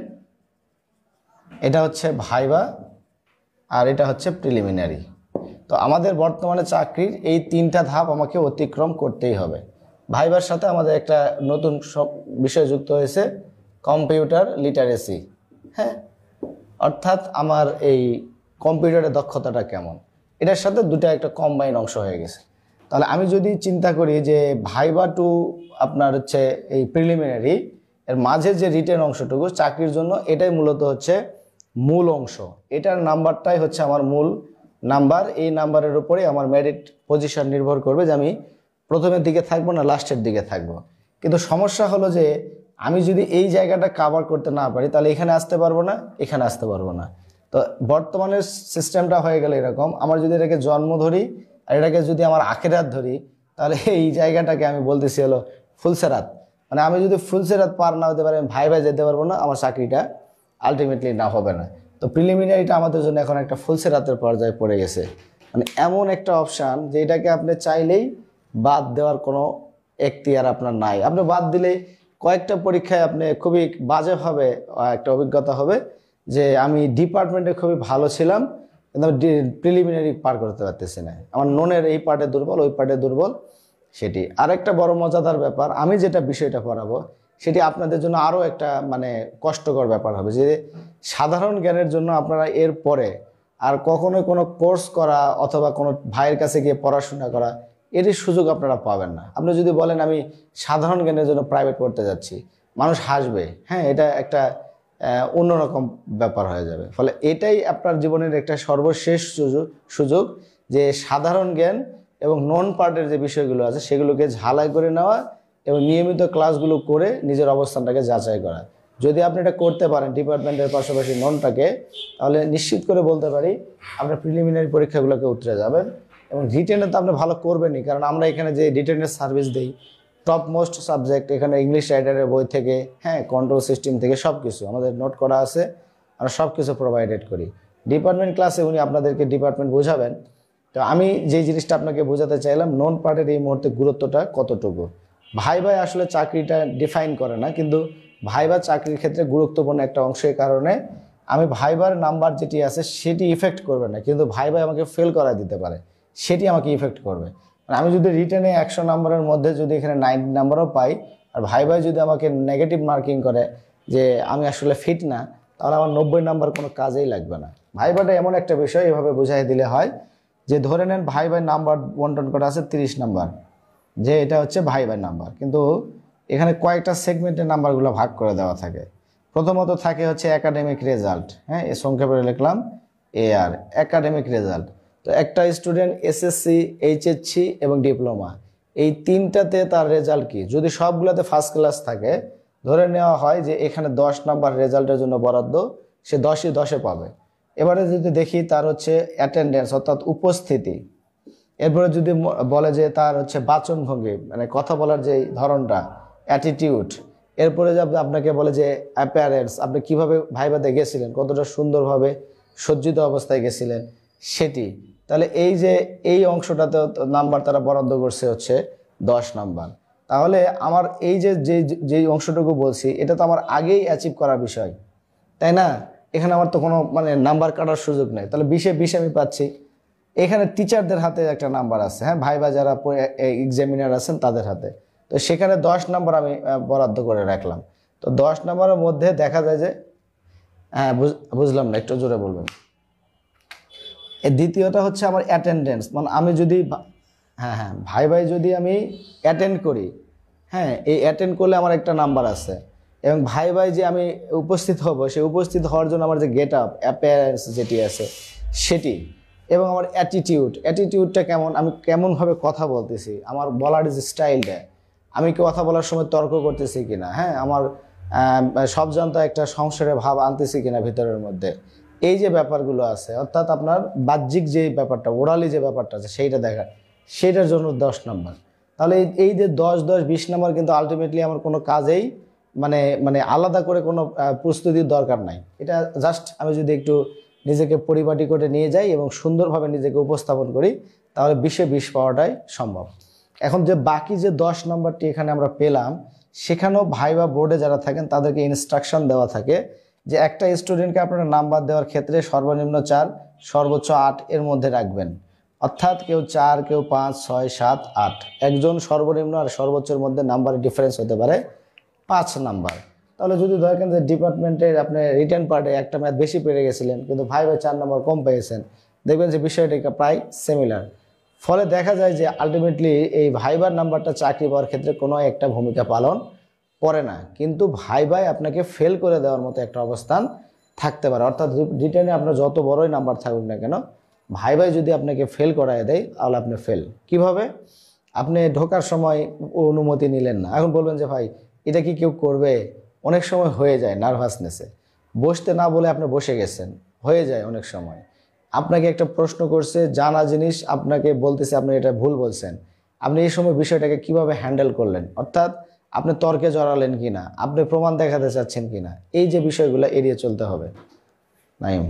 এটা হচ্ছে ভাইবা, আর এটা হচ্ছে প্রিলিমিনারি। তো আমাদের বর্তমানে চাকরির এই 3টা ধাপ আমাকে অতিক্রম করতেই হবে। ভাইবার সাথে আমাদের একটা নতুন সব বিষয় যুক্ত হয়েছে, কম্পিউটার লিটারেসি। হ্যাঁ, অর্থাৎ আমার এই কম্পিউটারের দক্ষতাটা কেমন, এটার সাথে দুটো একটা কম্বাইন অংশ হয়ে গেছে। তাহলে আমি যদি চিন্তা করি যে ভাইবা টু আপনার হচ্ছে এই প্রিলিমিনারি এর মাঝে যে রিটেন অংশটুকু চাকরির জন্য, এটাই মূলত হচ্ছে মূল অংশ। এটার নাম্বারটাই হচ্ছে আমার মূল নাম্বার। এই নাম্বারের উপরে আমার মেরিট পজিশন নির্ভর করবে যে আমি প্রথমের দিকে থাকবো না লাস্টের দিকে থাকবো। কিন্তু সমস্যা হলো যে আমি যদি এই জায়গাটা কাভার করতে না পারি তাহলে এখানে আসতে পারবো না, এখানে আসতে পারবো না। তো বর্তমানে সিস্টেমটা হয়ে গেল এরকম, আমার যদি এটাকে জন্ম ধরি আর এটাকে যদি আমার আখেরাত ধরি, তাহলে এই জায়গাটাকে আমি বলতেছি হলো ফুলসেরাত। মানে আমি যদি ফুলসেরাত পার না হতে পারি, আমি ভাই যেতে পারবো না, আমার চাকরিটা আলটিমেটলি না হবে না। তো প্রিলিমিনারিটা আমাদের জন্য এখন একটা ফুলসেরাতের পর্যায়ে পড়ে গেছে। মানে এমন একটা অপশান যে এটাকে আপনি চাইলেই বাদ দেওয়ার কোনো এখতিয়ার আপনার নাই। আপনি বাদ দিলেই কয়েকটা পরীক্ষায় আপনি খুবই বাজেভাবে একটা অভিজ্ঞতা হবে যে আমি ডিপার্টমেন্টে খুবই ভালো ছিলাম কিন্তু আমি প্রিলিমিনারি পার করতে পারতেছি না, আমার ননের এই পার্টে দুর্বল, ওই পার্টে দুর্বল। সেটি আরেকটা বড় মজাদার ব্যাপার, আমি যেটা বিষয়টা পড়াবো সেটি আপনাদের জন্য আরও একটা মানে কষ্টকর ব্যাপার হবে যে সাধারণ জ্ঞানের জন্য আপনারা এর পরে আর কখনোই কোনো কোর্স করা অথবা কোনো ভাইয়ের কাছে গিয়ে পড়াশোনা করা এটির সুযোগ আপনারা পাবেন না। আপনি যদি বলেন আমি সাধারণ জ্ঞানের জন্য প্রাইভেট পড়তে যাচ্ছি, মানুষ হাসবে। হ্যাঁ, এটা একটা অন্যরকম ব্যাপার হয়ে যাবে। ফলে এটাই আপনার জীবনের একটা সর্বশেষ সুযোগ যে সাধারণ জ্ঞান এবং নন পার্টের যে বিষয়গুলো আছে সেগুলোকে ঝালাই করে নেওয়া এবং নিয়মিত ক্লাসগুলো করে নিজের অবস্থানটাকে যাচাই করা। যদি আপনি এটা করতে পারেন ডিপার্টমেন্টের পাশাপাশি ননটাকে, তাহলে নিশ্চিত করে বলতে পারি আপনার প্রিলিমিনারি পরীক্ষাগুলোকে উতরে যাবেন। এবং রিটেনে তো আপনি ভালো করবেনই, কারণ আমরা এখানে যে রিটেনের সার্ভিস দিই টপ মোস্ট সাবজেক্ট, এখানে ইংলিশ রাইটারের বই থেকে কন্ট্রোল সিস্টেম থেকে সব কিছু আমাদের নোট করা আছে, আমরা সব কিছু প্রোভাইডেড করি। ডিপার্টমেন্ট ক্লাসে উনি আপনাদেরকে ডিপার্টমেন্ট বোঝাবেন। তো আমি যে জিনিসটা আপনাকে বোঝাতে চাইলাম নন পার্টের এই মুহূর্তে গুরুত্বটা কতটুকু। ভাই আসলে চাকরিটা ডিফাইন করে না, কিন্তু ভাইবা চাকরির ক্ষেত্রে গুরুত্বপূর্ণ একটা অংশের কারণে আমি ভাইবার নাম্বার যেটি আছে সেটি ইফেক্ট করবে না, কিন্তু ভাই আমাকে ফেল করা দিতে পারে, সেটি আমাকে ইফেক্ট করবে। আমি যদি রিটেনে 100 নাম্বারের মধ্যে যদি এখানে 90 নাম্বারও পাই আর ভাই যদি আমাকে নেগেটিভ মার্কিং করে যে আমি আসলে ফিট না, তাহলে আমার 90 নাম্বার কোনো কাজেই লাগবে না। ভাইভাটা এমন একটা বিষয়, এভাবে বুঝাই দিলে হয় যে ধরে নেন ভাইভার নাম্বার বন্টন করা আছে 30 নাম্বার, যে এটা হচ্ছে ভাইভার নাম্বার, কিন্তু এখানে কয়েকটা সেগমেন্টের নাম্বারগুলো ভাগ করে দেওয়া থাকে। প্রথমত থাকে হচ্ছে একাডেমিক রেজাল্ট, হ্যাঁ, এই সংক্ষেপে লিখলাম AR, একাডেমিক রেজাল্ট। তো একটা স্টুডেন্ট SSC, HSC এবং ডিপ্লোমা, এই তিনটাতে তার রেজাল্ট কি, যদি সবগুলোতে ফার্স্ট ক্লাস থাকে, ধরে নেওয়া হয় যে এখানে 10 নাম্বার রেজাল্টের জন্য বরাদ্দ, সে 10ই 10 পাবে। এবারে যদি দেখি তার হচ্ছে অ্যাটেন্ডেন্স অর্থাৎ উপস্থিতি, এরপরে যদি বলে যে তার হচ্ছে বাচনভঙ্গি মানে কথা বলার যে ধরনটা, অ্যাটিটিউড, এরপরে যে আপনাকে বলে যে অ্যাপিয়ারেন্স, আপনি কিভাবে ভাইভাতে গেছিলেন, কতটা সুন্দরভাবে সজ্জিত অবস্থায় গেছিলেন সেটি, তাহলে এই যে এই অংশটাতে নাম্বার তারা বরাদ্দ করছে হচ্ছে 10 নাম্বার। তাহলে আমার এই যে যেই অংশটুকু বলছি এটা তো আমার আগেই অ্যাচিভ করার বিষয়, তাই না? এখানে আমার তো কোনো মানে নাম্বার কাটার সুযোগ নেই, তাহলে 20-এ 20 আমি পাচ্ছি। এখানে টিচারদের হাতে একটা নাম্বার আছে, হ্যাঁ, ভাইবা যারা এক্সামিনার আছেন তাদের হাতে, তো সেখানে 10 নাম্বার আমি বরাদ্দ করে রাখলাম। তো 10 নাম্বারের মধ্যে দেখা যায় যে, হ্যাঁ বুঝলাম না, একটু জোরে বলবেন। এই দ্বিতীয়টা হচ্ছে আমার অ্যাটেন্ডেন্স, মানে আমি যদি হ্যাঁ হ্যাঁ ভাই যদি আমি অ্যাটেন্ড করি, হ্যাঁ, এই অ্যাটেন্ড করলে আমার একটা নাম্বার আছে, এবং ভাই যে আমি উপস্থিত হব, সেই উপস্থিত হওয়ার জন্য আমার যে গেট আপ অ্যাপিয়ারেন্স যেটি আছে সেটি, এবং আমার অ্যাটিটিউডটা কেমন, আমি কেমনভাবে কথা বলতেছি, আমার বলার যে স্টাইলটা, আমি কথা বলার সময় তর্ক করতেছি কিনা, হ্যাঁ, আমার সব জানতা একটা সংসারের ভাব আনতেছি কিনা ভিতরের মধ্যে, এই যে ব্যাপারগুলো আছে, অর্থাৎ আপনার বাহ্যিক যে ব্যাপারটা, ওরালি যে ব্যাপারটা আছে সেইটা দেখা, সেইটার জন্য 10 নাম্বার। তাহলে এই যে 10-10-20 নাম্বার কিন্তু আলটিমেটলি আমার কোনো কাজেই মানে মানে আলাদা করে কোনো প্রস্তুতির দরকার নাই। এটা জাস্ট আমি যদি একটু নিজেকে পরিপাটি করে নিয়ে যাই এবং সুন্দরভাবে নিজেকে উপস্থাপন করি, তাহলে 20-এ 20 পাওয়াটাই সম্ভব। এখন যে বাকি যে 10 নম্বরটি এখানে আমরা পেলাম, সেখানেও ভাইবা বোর্ডে যারা থাকেন তাদেরকে ইনস্ট্রাকশন দেওয়া থাকে যে একটা স্টুডেন্টকে আপনারা নাম্বার দেওয়ার ক্ষেত্রে সর্বনিম্ন 4, সর্বোচ্চ 8 এর মধ্যে রাখবেন। অর্থাৎ কেউ 4, কেউ 5, 6, 7, 8, একজন সর্বনিম্ন আর সর্বোচ্চের মধ্যে নাম্বারের ডিফারেন্স হতে পারে 5 নাম্বার। তাহলে যদি দেখেন যে ডিপার্টমেন্টের আপনি রিটার্ন পার্টে একটা ম্যাথ বেশি পেরে গেছিলেন কিন্তু ভাইভায় 4 নাম্বার কম পেয়েছেন, দেখবেন যে বিষয়টা প্রায় সিমিলার। ফলে দেখা যায় যে আলটিমেটলি এই ভাইবার নাম্বারটা চাকরি পাওয়ার ক্ষেত্রে কোনো একটা ভূমিকা পালন করে না, কিন্তু ভাইভায় আপনাকে ফেল করে দেওয়ার মতো একটা অবস্থান থাকতে পারে। অর্থাৎ রিটার্নে আপনার যত বড়ই নাম্বার থাকুক না কেন, ভাইভাই যদি আপনাকে ফেল করায় দেয় তাহলে আপনি ফেল। কিভাবে? আপনি ঢোকার সময় অনুমতি নিলেন না, এখন বলবেন যে ভাই এটা কি কেউ করবে, অনেক সময় হয়ে যায় নার্ভাসনেসে, বসতে না বলে আপনি বসে গেছেন, হয়ে যায় অনেক সময়। আপনাকে একটা প্রশ্ন করছে, জানা জিনিস আপনাকে বলতেছে, আপনি এটা ভুল বলছেন, আপনি এই সময় বিষয়টাকে কিভাবে হ্যান্ডেল করলেন, অর্থাৎ আপনি তর্কে জড়ালেন কিনা, আপনি প্রমাণ দেখাতে চাচ্ছেন কিনা, এই যে বিষয়গুলো এড়িয়ে চলতে হবে। নাইম,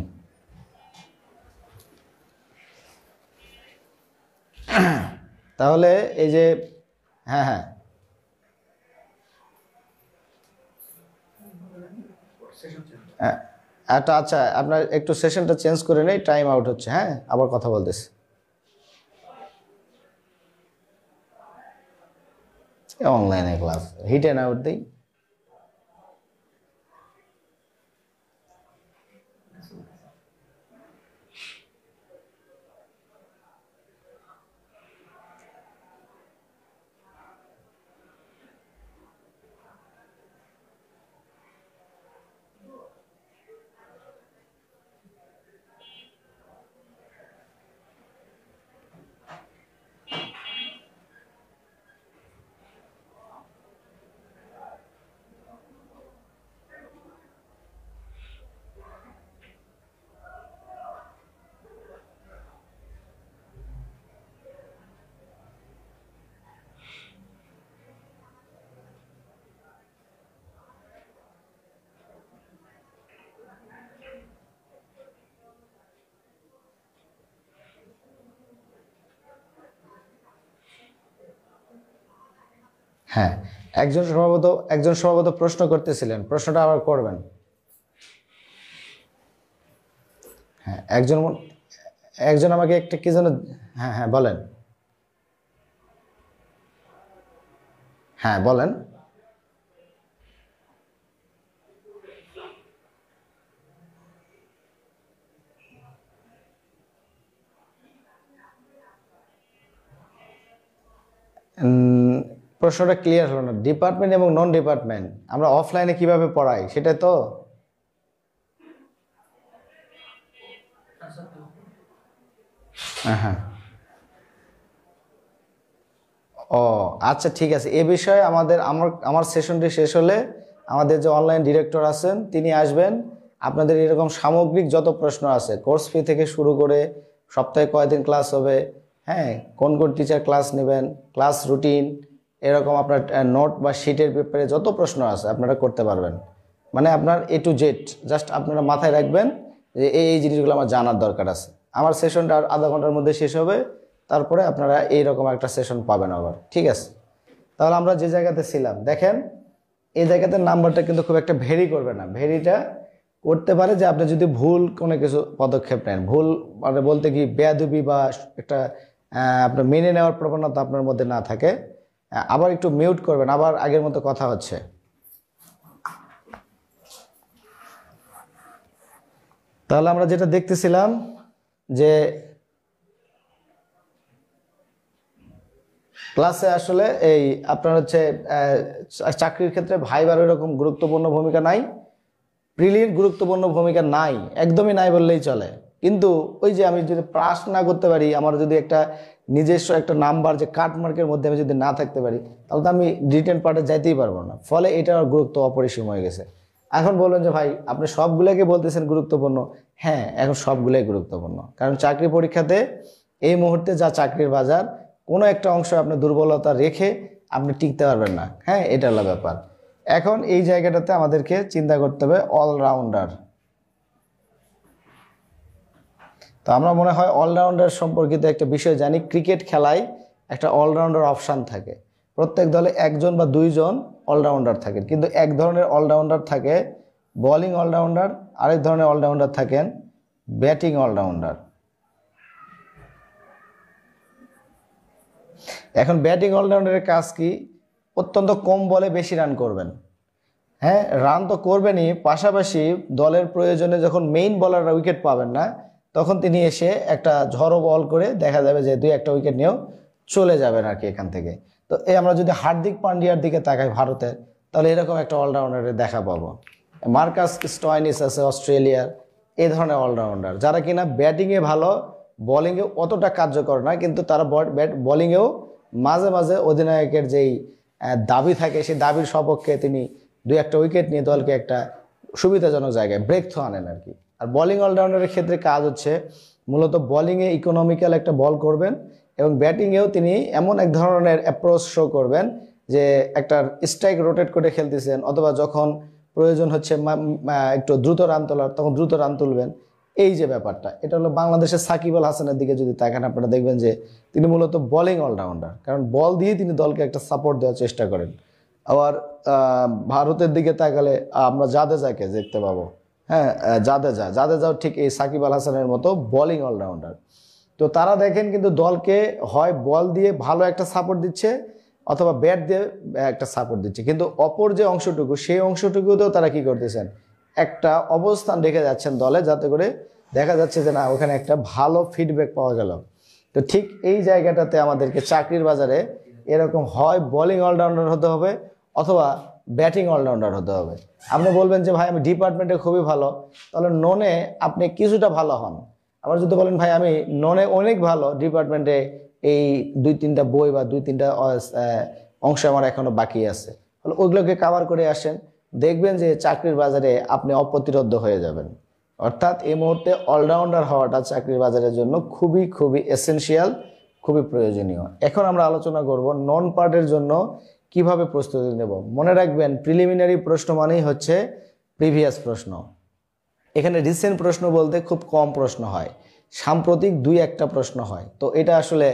তাহলে এই যে হ্যাঁ হ্যাঁ একটা, আচ্ছা আপনার একটু সেশনটা চেঞ্জ করে নেই, টাইম আউট হচ্ছে, হ্যাঁ আবার কথা বলতেছি। অনলাইনে ক্লাস হিট অ্যান্ড আউট দিই। হ্যাঁ, একজন সম্ভবত প্রশ্ন করতেছিলেন, প্রশ্নটা আবার করবেন। হ্যাঁ, একজন আমাকে একটা কি যেন, হ্যাঁ হ্যাঁ বলেন, হ্যাঁ বলেন। প্রশ্নটা ক্লিয়ার হলো না। ডিপার্টমেন্ট এবং নন ডিপার্টমেন্ট আমরা অফলাইনে কিভাবে পড়াই সেটা তো হ্যাঁ। ও আচ্ছা, ঠিক আছে। এ বিষয়ে আমার সেশনটি শেষ হলে আমাদের যে অনলাইন ডিরেক্টর আছেন তিনি আসবেন। আপনাদের এরকম সামগ্রিক যত প্রশ্ন আছে, কোর্স ফি থেকে শুরু করে সপ্তাহে কয়দিন ক্লাস হবে, হ্যাঁ, কোন কোন টিচার ক্লাস নেবেন, ক্লাস রুটিন, এরকম আপনার নোট বা শিটের ব্যাপারে যত প্রশ্ন আছে আপনারা করতে পারবেন। মানে আপনার A to Z জাস্ট আপনারা মাথায় রাখবেন যে এই জিনিসগুলো আমার জানার দরকার আছে। আমার সেশনটা আর আধা ঘন্টার মধ্যে শেষ হবে, তারপরে আপনারা এইরকম একটা সেশন পাবেন আবার, ঠিক আছে? তাহলে আমরা যে জায়গাতে ছিলাম দেখেন, এই জায়গাতে নাম্বারটা কিন্তু খুব একটা ভেরি করবে না। ভেরিটা করতে পারে যে আপনি যদি ভুল কোনো কিছু পদক্ষেপ নেন, ভুল মানে বলতে কি বেয়াদবি বা একটা আপনার মেনে নেওয়ার প্রবণতা আপনার মধ্যে না থাকে। আবার একটু মিউট করবেন, আবার আগের মতো কথা হচ্ছে। তাহলে আমরা যেটা দেখতেছিলাম যে ক্লাসে আসলে এই আপনার হচ্ছে চাকরির ক্ষেত্রে ভাইবার এরকম গুরুত্বপূর্ণ ভূমিকা নাই, প্রিলির গুরুত্বপূর্ণ ভূমিকা নাই, একদমই নাই বললেই চলে। কিন্তু ওই যে আমি যদি পাস না করতে পারি, আমার যদি একটা নিজস্ব একটা নাম্বার যে কাট মার্কের মধ্যে আমি যদি না থাকতে পারি, তাহলে তো আমি রিটেন পার্টে যাইতেই পারবো না। ফলে এটার গুরুত্ব অপরিসীম হয়ে গেছে। এখন বলবেন যে ভাই আপনি সবগুলোকে বলতেছেন গুরুত্বপূর্ণ। হ্যাঁ, এখন সবগুলোই গুরুত্বপূর্ণ, কারণ চাকরি পরীক্ষাতে এই মুহূর্তে যা চাকরির বাজার, কোনো একটা অংশ আপনি দুর্বলতা রেখে আপনি টিকতে পারবেন না। হ্যাঁ, এটা হলো ব্যাপার। এখন এই জায়গাটাতে আমাদেরকে চিন্তা করতে হবে অলরাউন্ডার। তো আমরা মনে হয় অলরাউন্ডার সম্পর্কিত একটা বিষয় জানি। ক্রিকেট খেলায় একটা অলরাউন্ডার অপশান থাকে, প্রত্যেক দলে একজন বা দুইজন অলরাউন্ডার থাকে। কিন্তু এক ধরনের অলরাউন্ডার থাকে বোলিং অলরাউন্ডার, আরেক ধরনের অলরাউন্ডার থাকেন ব্যাটিং অলরাউন্ডার। এখন ব্যাটিং অলরাউন্ডারের কাজ কি? অত্যন্ত কম বলে বেশি রান করবেন। হ্যাঁ, রান তো করবেনই, পাশাপাশি দলের প্রয়োজনে যখন মেইন বলাররা উইকেট পাবেন না, তখন তিনি এসে একটা ঝড়ো বল করে দেখা যাবে যে 2-1টা উইকেট নিয়েও চলে যাবেন আর কি এখান থেকে। তো আমরা যদি হার্দিক পান্ডিয়ার দিকে তাকাই ভারতের, তাহলে এরকম একটা অলরাউন্ডারের দেখা পাবো। মার্কাস স্টয়নিস আছে অস্ট্রেলিয়ার, এই ধরনের অলরাউন্ডার যারা কিনা ব্যাটিংয়ে ভালো, বোলিংয়ে অতটা কার্যকর না, কিন্তু তারা বোলিংয়েও মাঝে মাঝে অধিনায়কের যেই দাবি থাকে সেই দাবির সপক্ষে তিনি 2-1টা উইকেট নিয়ে দলকে একটা সুবিধাজনক জায়গায় ব্রেক থ্রো আনেন আর কি। আর বোলিং অলরাউন্ডারের ক্ষেত্রে কাজ হচ্ছে মূলত বোলিংয়ে ইকোনমিক্যাল একটা বল করবেন, এবং ব্যাটিংয়েও তিনি এমন এক ধরনের অ্যাপ্রোচ শো করবেন যে একটা স্ট্রাইক রোটেট করে খেলতেছেন, অথবা যখন প্রয়োজন হচ্ছে একটু দ্রুত রান তোলার, তখন দ্রুত রান তুলবেন। এই যে ব্যাপারটা, এটা হলো বাংলাদেশের সাকিব আল হাসানের দিকে যদি তাকান আপনারা দেখবেন যে তিনি মূলত বোলিং অলরাউন্ডার, কারণ বল দিয়ে তিনি দলকে একটা সাপোর্ট দেওয়ার চেষ্টা করেন। আবার ভারতের দিকে তাকালে আমরা জাদেজাকে দেখতে পাবো। হ্যাঁ, জাদেজাও ঠিক এই সাকিব আল হাসানের মতো বোলিং অলরাউন্ডার। তো তারা দেখেন কিন্তু দলকে হয় বল দিয়ে ভালো একটা সাপোর্ট দিচ্ছে, অথবা ব্যাট দিয়ে একটা সাপোর্ট দিচ্ছে, কিন্তু অপর যে অংশটুকু সেই অংশটুকুতেও তারা কি করতেছেন, একটা অবস্থান রেখে যাচ্ছেন দলে, যাতে করে দেখা যাচ্ছে যে না ওখানে একটা ভালো ফিডব্যাক পাওয়া গেল। তো ঠিক এই জায়গাটাতে আমাদেরকে চাকরির বাজারে এরকম হয় বোলিং অলরাউন্ডার হতে হবে, অথবা ব্যাটিং অলরাউন্ডার হতে হবে। আপনি বলবেন যে ভাই আমি ডিপার্টমেন্টে খুবই ভালো, তাহলে ননে আপনি কিছুটা ভালো হন। আবার যদি বলেন ভাই আমি ননে অনেক ভালো, ডিপার্টমেন্টে এই 2-3টা বই বা 2-3টা অংশ আমার এখনো বাকি আছে, তাহলে ওইগুলোকে কাভার করে আসেন, দেখবেন যে চাকরির বাজারে আপনি অপ্রতিরোধ্য হয়ে যাবেন। অর্থাৎ এই মুহূর্তে অলরাউন্ডার হওয়াটা চাকরির বাজারের জন্য খুবই খুবই এসেনশিয়াল, খুবই প্রয়োজনীয়। এখন আমরা আলোচনা করব নন পার্টের জন্য কিভাবে প্রস্তুতি নেব। মনে রাখবেন প্রিলিমিনারি প্রশ্ন মানেই হচ্ছে প্রিভিয়াস প্রশ্ন। এখানে রিসেন্ট প্রশ্ন বলতে খুব কম প্রশ্ন হয়, সাম্প্রতিক 2-1টা প্রশ্ন হয়। তো এটা আসলে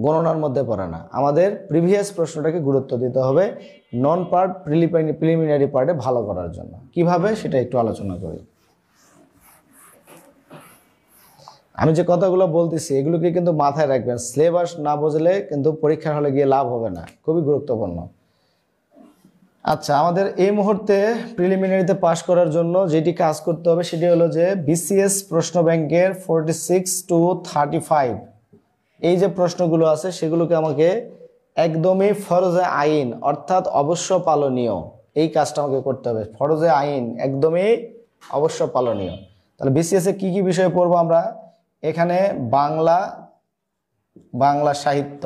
গণনার মধ্যে পড়ে না। আমাদের প্রিভিয়াস প্রশ্নটাকে গুরুত্ব দিতে হবে নন পার্ট প্রিলিমিনারি পার্টে ভালো করার জন্য। কিভাবে সেটা একটু আলোচনা করি। আমি যে কথাগুলো বলতেছি এগুলোকে কিন্তু মাথায় রাখবেন, সিলেবাস না বুঝলে কিন্তু পরীক্ষার হলে গিয়ে লাভ হবে না, খুবই গুরুত্বপূর্ণ। আচ্ছা, আমাদের এই মুহূর্তে প্রিলিমিনারিতে পাস করার জন্য যেটি কাজ করতে হবে সেটি হলো যে বিসিএস প্রশ্ন ব্যাংকের 46 to 35 এই যে প্রশ্নগুলো আছে সেগুলোকে আমাকে একদমই ফরজে আইন অর্থাৎ অবশ্য পালনীয়, এই কাজটা আমাকে করতে হবে। ফরজে আইন একদমই অবশ্য পালনীয়। তাহলে বিসিএস এ কি কি বিষয় পড়বো আমরা? এখানে বাংলা, বাংলা সাহিত্য,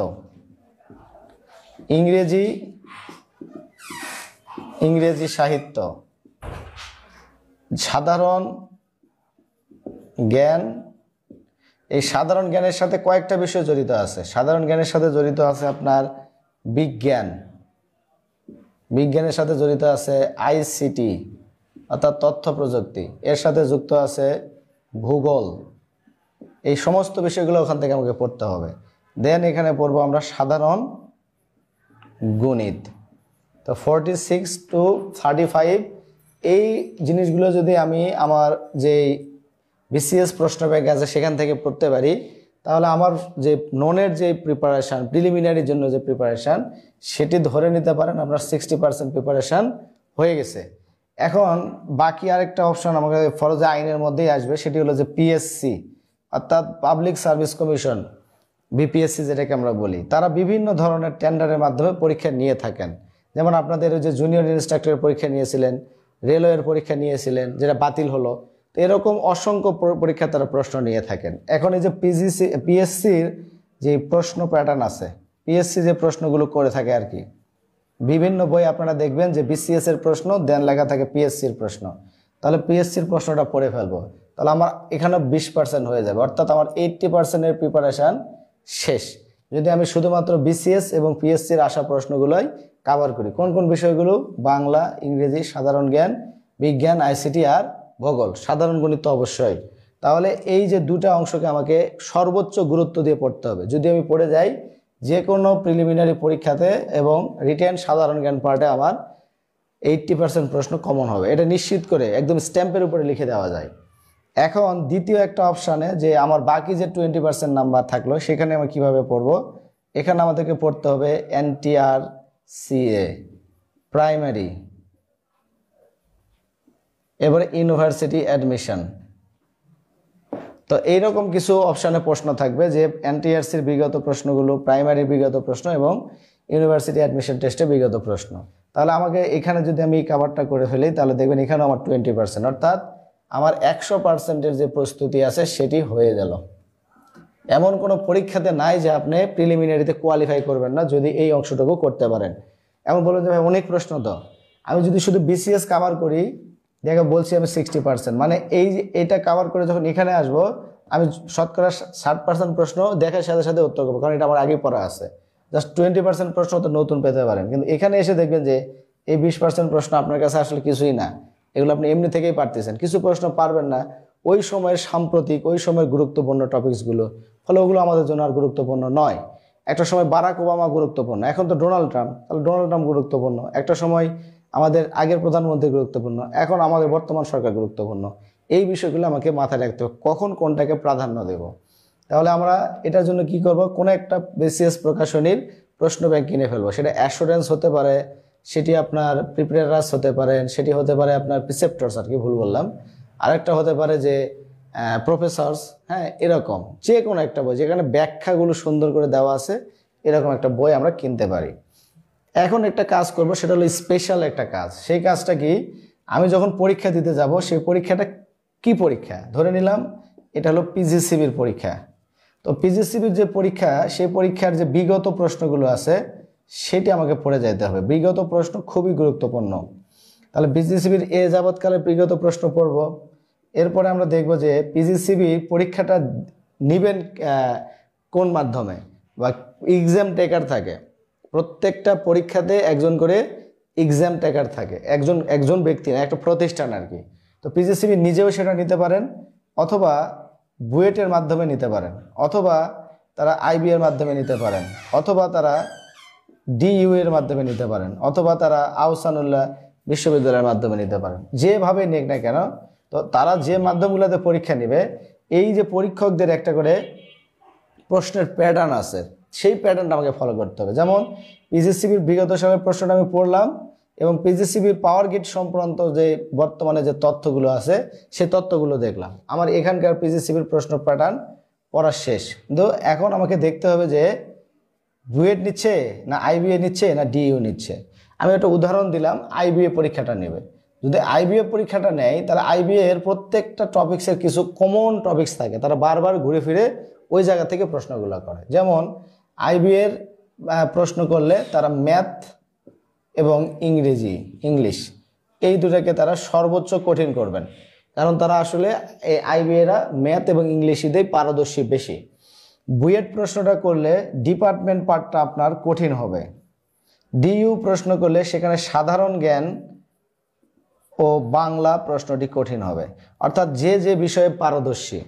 ইংরেজি, ইংরেজি সাহিত্য, সাধারণ জ্ঞান। এই সাধারণ জ্ঞানের সাথে কয়েকটা বিষয় জড়িত আছে। সাধারণ জ্ঞানের সাথে জড়িত আছে আপনার বিজ্ঞান, বিজ্ঞানের সাথে জড়িত আছে আইসিটি অর্থাৎ তথ্য প্রযুক্তি, এর সাথে যুক্ত আছে ভূগোল। এই সমস্ত বিষয়গুলো ওখান থেকে আমাকে পড়তে হবে। দেন এখানে পড়বো আমরা সাধারণ গণিত। তো 46 to 35 এই জিনিসগুলো যদি আমি আমার যে বিসিএস প্রশ্ন ব্যাংক আছে সেখান থেকে পড়তে পারি, তাহলে আমার যে ননের যে প্রিপারেশান, প্রিলিমিনারির জন্য যে প্রিপারেশান, সেটি ধরে নিতে পারেন আপনার 60% প্রিপারেশান হয়ে গেছে। এখন বাকি আরেকটা অপশন আমাকে ফরজে আইনের মধ্যেই আসবে, সেটি হলো যে পিএসসি অর্থাৎ পাবলিক সার্ভিস কমিশন, বিপিএসসি যেটাকে আমরা বলি। তারা বিভিন্ন ধরনের টেন্ডারের মাধ্যমে পরীক্ষা নিয়ে থাকেন। যেমন আপনাদের যে জুনিয়র ইন্সট্রাক্টরের পরীক্ষা নিয়েছিলেন, রেলওয়ের পরীক্ষা নিয়েছিলেন যেটা বাতিল হলো, তো এরকম অসংখ্য পরীক্ষা তারা প্রশ্ন নিয়ে থাকেন। এখন এই যে পিএসসির যে প্রশ্ন প্যাটার্ন আছে, পিএসসি যে প্রশ্নগুলো করে থাকে আর কি, বিভিন্ন বই আপনারা দেখবেন যে বিসিএস এর প্রশ্ন দেন লেখা থাকে পিএসসির প্রশ্ন। তাহলে পিএসসির প্রশ্নটা পড়ে ফেলবো, তাহলে আমার এখানে 20% হয়ে যাবে, অর্থাৎ আমার 80% এর প্রিপারেশান শেষ যদি আমি শুধুমাত্র বিসিএস এবং পিএসসির আসা প্রশ্নগুলোই কভার করি। কোন কোন বিষয়গুলো? বাংলা, ইংরেজি, সাধারণ জ্ঞান, বিজ্ঞান, আইসিটি আর ভূগোল, সাধারণ গণিত তো অবশ্যই। তাহলে এই যে দুটা অংশকে আমাকে সর্বোচ্চ গুরুত্ব দিয়ে পড়তে হবে। যদি আমি পড়ে যাই যে কোনো প্রিলিমিনারি পরীক্ষাতে এবং রিটেন সাধারণ জ্ঞান পার্টে আমার 80% প্রশ্ন কমন হবে, এটা নিশ্চিত করে একদম স্ট্যাম্পের উপরে লিখে দেওয়া যায়। এখন দ্বিতীয় একটা অপশানে যে আমার বাকি যে 20% নাম্বার থাকলো সেখানে আমি কিভাবে পড়বো? এখানে আমাদেরকে পড়তে হবে এনটিআর সিএ প্রাইমারি, এবারে ইউনিভার্সিটি অ্যাডমিশন। তো এইরকম কিছু অপশানে প্রশ্ন থাকবে যে এনটিআরসির বিগত প্রশ্নগুলো, প্রাইমারি বিগত প্রশ্ন এবং ইউনিভার্সিটি অ্যাডমিশন টেস্টে বিগত প্রশ্ন। তাহলে আমাকে এখানে যদি আমি কাভারটা করে ফেলি, তাহলে দেখবেন এখানে আমার 20%, অর্থাৎ আমার 100%-এর যে প্রস্তুতি আছে সেটি হয়ে গেল। এমন কোনো পরীক্ষাতে নাই যে আপনি প্রিলিমিনারিতে কোয়ালিফাই করবেন না যদি এই অংশটুকু করতে পারেন। এমন বলবেন যে ভাই অনেক প্রশ্ন, তো আমি যদি শুধু বিসিএস কাভার করি, দেখে বলছি আমি 60%, মানে এইটা কাভার করে যখন এখানে আসবো আমি শতকরা 60% প্রশ্ন দেখার সাথে সাথে উত্তর করবো, কারণ এটা আমার আগেই পড়া আছে। জাস্ট 20% প্রশ্ন তো নতুন পেতে পারেন, কিন্তু এখানে এসে দেখবেন যে এই 20% প্রশ্ন আপনার কাছে আসলে কিছুই না, এগুলো আপনি এমনি থেকেই পারতেছেন। কিছু প্রশ্ন পারবেন না ওই সময়ের সাম্প্রতিক, ওই সময়ের গুরুত্বপূর্ণ টপিকসগুলো, ফলে ওগুলো আমাদের জন্য আর গুরুত্বপূর্ণ নয়। একটা সময় বারাক ওবামা গুরুত্বপূর্ণ, এখন তো ডোনাল্ড ট্রাম্প, তাহলে ডোনাল্ড ট্রাম্প গুরুত্বপূর্ণ। একটা সময় আমাদের আগের প্রধানমন্ত্রী গুরুত্বপূর্ণ, এখন আমাদের বর্তমান সরকার গুরুত্বপূর্ণ। এই বিষয়গুলো আমাকে মাথায় রাখতে হবে, কখন কোনটাকে প্রাধান্য দেব। তাহলে আমরা এটার জন্য কি করব? কোনো একটা বিসিএস প্রকাশনীর প্রশ্ন ব্যাংক কিনে ফেলবো। সেটা অ্যাসুরেন্স হতে পারে, সেটি আপনার প্রিপারেটরস হতে পারেন, সেটি হতে পারে আপনার প্রিসেপ্টরস, আর কি ভুল বললাম, আরেকটা হতে পারে যে প্রফেসরস। হ্যাঁ, এরকম যে কোনো একটা বই যেখানে ব্যাখ্যাগুলো সুন্দর করে দেওয়া আছে, এরকম একটা বই আমরা কিনতে পারি। এখন একটা কাজ করব, সেটা হলো স্পেশাল একটা কাজ। সেই কাজটা কি? আমি যখন পরীক্ষা দিতে যাব, সেই পরীক্ষাটা কি পরীক্ষা? ধরে নিলাম এটা হলো পিজিসিবির পরীক্ষা। তো পিজিসিবির যে পরীক্ষা, সেই পরীক্ষার যে বিগত প্রশ্নগুলো আছে সেটি আমাকে পড়ে যেতে হবে। বিগত প্রশ্ন খুবই গুরুত্বপূর্ণ। তাহলে পিজিসিবির এ যাবৎকালে বিগত প্রশ্ন পড়ব। এরপরে আমরা দেখব যে পিজিসিবি পরীক্ষাটা নিবেন কোন মাধ্যমে, বা এক্সাম টেকার থাকে। প্রত্যেকটা পরীক্ষাতে একজন করে এক্সাম টেকার থাকে, একজন ব্যক্তি না, একটা প্রতিষ্ঠান আর কি। তো পিজিসিবি নিজেও সেটা নিতে পারেন, অথবা বুয়েটের মাধ্যমে নিতে পারেন, অথবা তারা আইবি এর মাধ্যমে নিতে পারেন, অথবা তারা ডিইউ এর মাধ্যমে নিতে পারেন, অথবা তারা আহসানুল্লাহ বিশ্ববিদ্যালয়ের মাধ্যমে নিতে পারেন। যেভাবে নেক না কেন, তো তারা যে মাধ্যমগুলোতে পরীক্ষা নেবে, এই যে পরীক্ষকদের একটা করে প্রশ্নের প্যাটার্ন আছে, সেই প্যাটার্নটা আমাকে ফলো করতে হবে। যেমন পিজিসিবির বিগত সালের প্রশ্নটা আমি পড়লাম, এবং পিজিসিবির পাওয়ার গ্রিড সংক্রান্ত যে বর্তমানে যে তথ্যগুলো আছে সেই তথ্যগুলো দেখলাম। আমার এখানকার পিজিসিবির প্রশ্ন প্যাটার্ন পড়া শেষ। কিন্তু এখন আমাকে দেখতে হবে যে বুয়েট নিচ্ছে না আইবিএ নিচ্ছে না ডিইউ নিচ্ছে। আমি একটা উদাহরণ দিলাম, আইবিএ পরীক্ষাটা নেবে। যদি আইবিএ পরীক্ষাটা নেয় তাহলে আইবিএ এর প্রত্যেকটা টপিক্সের কিছু কমন টপিক্স থাকে, তারা বারবার ঘুরে ফিরে ওই জায়গা থেকে প্রশ্নগুলো করে। যেমন আইবিএ এর প্রশ্ন করলে তারা ম্যাথ এবং ইংলিশ এই দুটাকে তারা সর্বোচ্চ কঠিন করবেন, কারণ তারা আসলে এই আইবিএরা ম্যাথ এবং ইংলিশেতেই পারদর্শী বেশি। বুয়েট প্রশ্নটা করলে ডিপার্টমেন্ট পার্টটা আপনার কঠিন হবে। ডিইউ প্রশ্ন করলে সেখানে সাধারণ জ্ঞান ও বাংলা প্রশ্নটি কঠিন হবে, অর্থাৎ যে যে বিষয়ে পারদর্শী।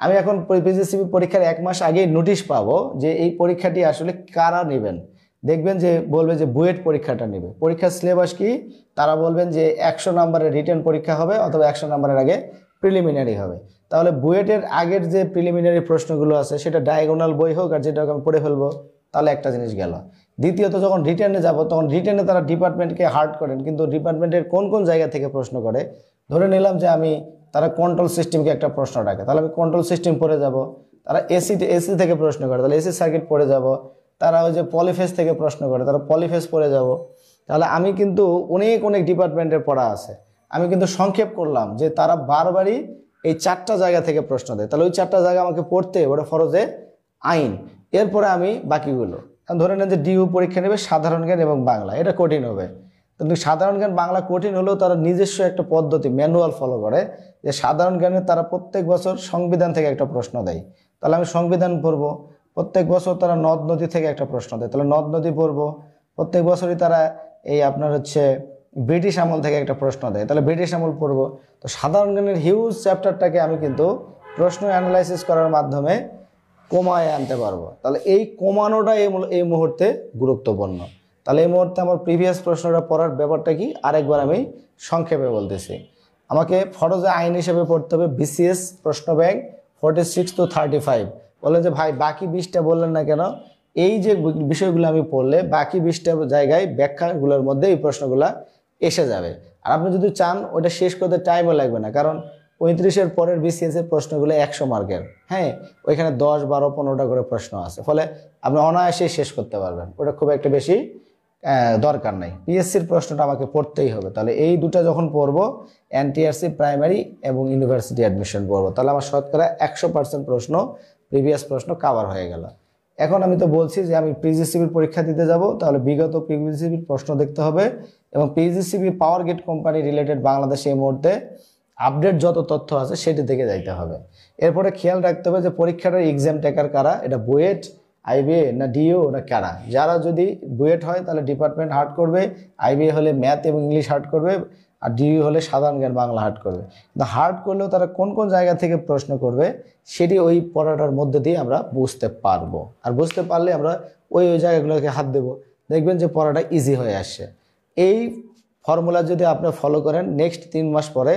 আমি এখন পিজিসিবি পরীক্ষার 1 মাস আগেই নোটিশ পাবো যে এই পরীক্ষাটি আসলে কারা নেবেন। দেখবেন যে বলবে যে বুয়েট পরীক্ষাটা নেবে, পরীক্ষার সিলেবাস কি, তারা বলবেন যে 100 নম্বরের রিটেন পরীক্ষা হবে অথবা 100 নম্বরের আগে প্রিলিমিনারি হবে। তাহলে বুয়েটের আগের যে প্রিলিমিনারি প্রশ্নগুলো আছে সেটা ডায়াগোনাল বই হোক আর যেটাকে আমি পড়ে ফেলবো, তাহলে একটা জিনিস গেল। দ্বিতীয়ত যখন রিটেনে যাব তখন রিটেনে তারা ডিপার্টমেন্টকে হার্ড করেন, কিন্তু ডিপার্টমেন্টের কোন কোন জায়গা থেকে প্রশ্ন করে। ধরে নিলাম যে তারা কন্ট্রোল সিস্টেমকে একটা প্রশ্ন রাখে, তাহলে আমি কন্ট্রোল সিস্টেম পড়ে যাব। তারা এসি থেকে প্রশ্ন করে, তাহলে এসি সার্কিট পড়ে যাব। তারা ওই যে পলিফেজ থেকে প্রশ্ন করে, তারা পলিফেজ পড়ে যাব। তাহলে আমি কিন্তু অনেক ডিপার্টমেন্টের পড়া আছে, আমি কিন্তু সংক্ষেপ করলাম যে তারা বারবারই এই 4টা জায়গা থেকে প্রশ্ন দেয়, তাহলে ওই 4টা জায়গা আমাকে পড়তে, ওটা ফরজে আইন। এরপরে আমি বাকিগুলো ধরে নেন যে ডিইউ পরীক্ষা নেবে সাধারণ জ্ঞান এবং বাংলা, এটা কঠিন হবে। কিন্তু সাধারণ জ্ঞান বাংলা কঠিন হলেও তারা নিজস্ব একটা পদ্ধতি ম্যানুয়াল ফলো করে, যে সাধারণ জ্ঞানে তারা প্রত্যেক বছর সংবিধান থেকে একটা প্রশ্ন দেয়, তাহলে আমি সংবিধান পড়বো। প্রত্যেক বছর তারা নদ নদী থেকে একটা প্রশ্ন দেয়, তাহলে নদ নদী পড়বো। প্রত্যেক বছরই তারা এই আপনার হচ্ছে ব্রিটিশ আমল থেকে একটা প্রশ্ন দেয়, তাহলে ব্রিটিশ আমল পড়বো। তো সাধারণ জ্ঞানের হিউজ চ্যাপ্টারটাকে আমি কিন্তু প্রশ্ন অ্যানালাইসিস করার মাধ্যমে কমায় আনতে পারবো। তাহলে এই কমানোটা এই মুহূর্তে গুরুত্বপূর্ণ। তাহলে এই মুহূর্তে আমার প্রিভিয়াস প্রশ্নটা পড়ার ব্যাপারটা কি আরেকবার আমি সংক্ষেপে বলতেছি। আমাকে ফরজে আইন হিসেবে পড়তে হবে বিসিএস প্রশ্ন ব্যাংক 46 to 35। বললেন যে ভাই বাকি 20টা বললেন না কেন? এই যে বিষয়গুলো আমি পড়লে বাকি 20টা জায়গায় ব্যাখ্যাগুলোর মধ্যে এই প্রশ্নগুলো এসে যাবে। আর আপনি যদি চান ওটা শেষ করতে টাইমও লাগবে না, কারণ 35-এর পরের বিসিএস এর প্রশ্নগুলো 100 মার্কের। হ্যাঁ, ওইখানে 10, 12, 15টা করে প্রশ্ন আছে, ফলে আপনি অনায়াসে শেষ করতে পারবেন, ওটা খুব একটা বেশি দরকার নাই। পিএসসির প্রশ্নটা আমাকে পড়তেই হবে, তাহলে এই দুটো যখন পড়বো, এনটিআরসি প্রাইমারি এবং ইউনিভার্সিটি অ্যাডমিশন পড়বো, তাহলে আমার শতকরা 100% প্রশ্ন প্রিভিয়াস প্রশ্ন কাভার হয়ে গেল। এখন আমি তো বলছি যে আমি পিজিসিবির পরীক্ষা দিতে যাব, তাহলে বিগত পিজিসিবির প্রশ্ন দেখতে হবে এবং PGCB power grid company related বাংলাদেশে এই মুহূর্তে আপডেট যত তথ্য আছে সেটি থেকে যাইতে হবে। এরপরে খেয়াল রাখতে হবে যে পরীক্ষাটার এক্সাম টেকার কারা, এটা বুয়েট, আইবিএ না ডিইউ না কারা। যারা যদি বুয়েট হয় তাহলে ডিপার্টমেন্ট হার্ড করবে, আইবিএ হলে ম্যাথ এবং ইংলিশ হার্ড করবে, আর ডিইউ হলে সাধারণ জ্ঞান বাংলা হার্ড করবে। কিন্তু হার্ড করলেও তারা কোন কোন জায়গা থেকে প্রশ্ন করবে সেটি ওই পড়াটার মধ্যে দিয়ে আমরা বুঝতে পারবো, আর বুঝতে পারলে আমরা ওই জায়গাগুলোকে হাত দেবো, দেখবেন যে পড়াটা ইজি হয়ে আসছে। এই ফর্মুলা যদি আপনি ফলো করেন, নেক্সট 3 মাস পরে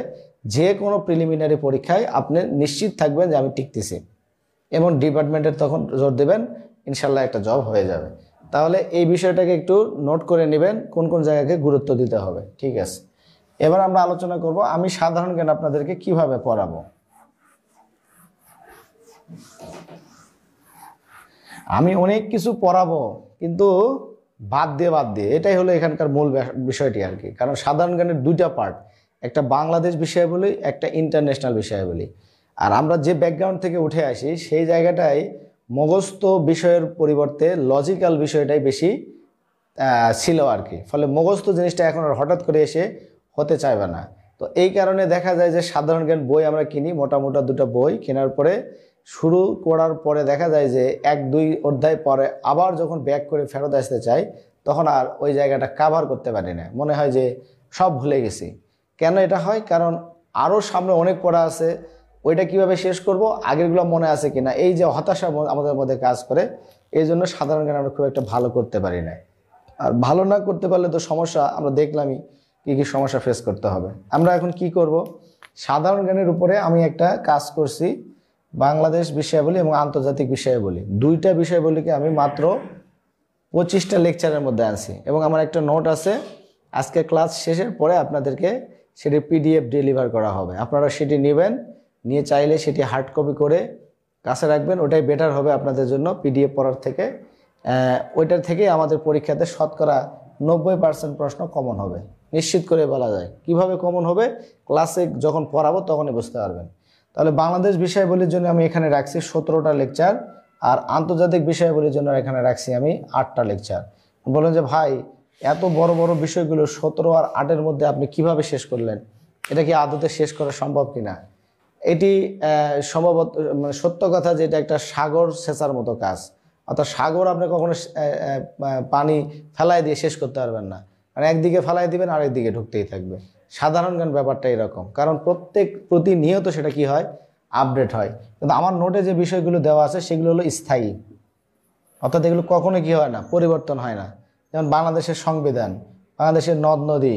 যে কোনো প্রিলিমিনারি পরীক্ষায় আপনি নিশ্চিত থাকবেন যে আমি টিকতেছি, এবং ডিপার্টমেন্টের তখন জোর দেবেন, ইনশাল্লাহ একটা জব হয়ে যাবে। তাহলে এই বিষয়টাকে একটু নোট করে নেবেন কোন কোন জায়গাকে গুরুত্ব দিতে হবে। ঠিক আছে, এবার আমরা আলোচনা করব আমি সাধারণ জ্ঞান আপনাদেরকে কিভাবে পড়াবো। আমি অনেক কিছু পড়াবো কিন্তু বাদ দিয়ে, এটাই হলো এখানকার মূল বিষয়টি আর কি। কারণ সাধারণ জ্ঞানের 2টা পার্ট, একটা বাংলাদেশ বিষয়াবলী, একটা ইন্টারন্যাশনাল বিষয়াবলী। আর আমরা যে ব্যাকগ্রাউন্ড থেকে উঠে আসি সেই জায়গাটায় মুখস্থ বিষয়ের পরিবর্তে লজিক্যাল বিষয়টাই বেশি ছিল আর কি। ফলে মুখস্থ জিনিসটা এখন আর হঠাৎ করে এসে হতে চাইবে না। তো এই কারণে দেখা যায় যে সাধারণ জ্ঞান বই আমরা কিনি, মোটা 2টা বই কেনার পরে শুরু করার পরে দেখা যায় যে 1-2 অধ্যায় পরে আবার যখন ব্যাক করে ফেরত আসতে চাই তখন আর ওই জায়গাটা কাভার করতে পারি না, মনে হয় যে সব ভুলে গেছি। কেন এটা হয়? কারণ আরও সামনে অনেক পড়া আছে, ওইটা কিভাবে শেষ করব, আগেরগুলো মনে আছে কিনা, এই যে হতাশা আমাদের মধ্যে কাজ করে, এই জন্য সাধারণ জ্ঞান আমরা খুব একটা ভালো করতে পারি না। আর ভালো না করতে পারলে তো সমস্যা আমরা দেখলামই কি সমস্যা ফেস করতে হবে। আমরা এখন কি করব, সাধারণ জ্ঞানের উপরে আমি একটা কাজ করছি, বাংলাদেশ বিষয়াবলী এবং আন্তর্জাতিক বিষয়াবলী, 2টা বিষয়াবলীকে আমি মাত্র 25টা লেকচারের মধ্যে আনছি, এবং আমার একটা নোট আছে, আজকে ক্লাস শেষের পরে আপনাদেরকে সেটি PDF ডেলিভার করা হবে। আপনারা সেটি নেবেন, নিয়ে চাইলে সেটি হার্ড কপি করে কাছে রাখবেন, ওটাই বেটার হবে আপনাদের জন্য PDF পড়ার থেকে। ওইটার থেকে আমাদের পরীক্ষাতে শতকরা 90% প্রশ্ন কমন হবে, নিশ্চিত করে বলা যায়। কিভাবে কমন হবে? ক্লাসে যখন পড়াবো তখনই বুঝতে পারবেন। তাহলে বাংলাদেশ বিষয়াবলীর জন্য আমি এখানে রাখছি 17টা লেকচার, আর আন্তর্জাতিক বিষয়াবলীর জন্য এখানে রাখছি আমি 8টা লেকচার। বলেন যে ভাই এত বড় বড় বিষয়গুলো 17 আর 8-এর মধ্যে আপনি কিভাবে শেষ করলেন? এটা কি আদতে শেষ করা সম্ভব কিনা? এটি সম্ভবত মানে সত্য কথা যে এটা একটা সাগর সেচার মতো কাজ। অর্থাৎ সাগর আপনি কখনো পানি ফেলাই দিয়ে শেষ করতে পারবেন না, মানে একদিকে ফেলাই দিবেন আরেক দিকে ঢুকতেই থাকবে। সাধারণ জ্ঞান ব্যাপারটা এরকম, কারণ প্রতিনিয়ত সেটা কি হয়, আপডেট হয়। কিন্তু আমার নোটে যে বিষয়গুলো দেওয়া আছে সেগুলো হলো স্থায়ী, অর্থাৎ এগুলো কখনো কি হয় না, পরিবর্তন হয় না। যেমন বাংলাদেশের সংবিধান, বাংলাদেশের নদ নদী,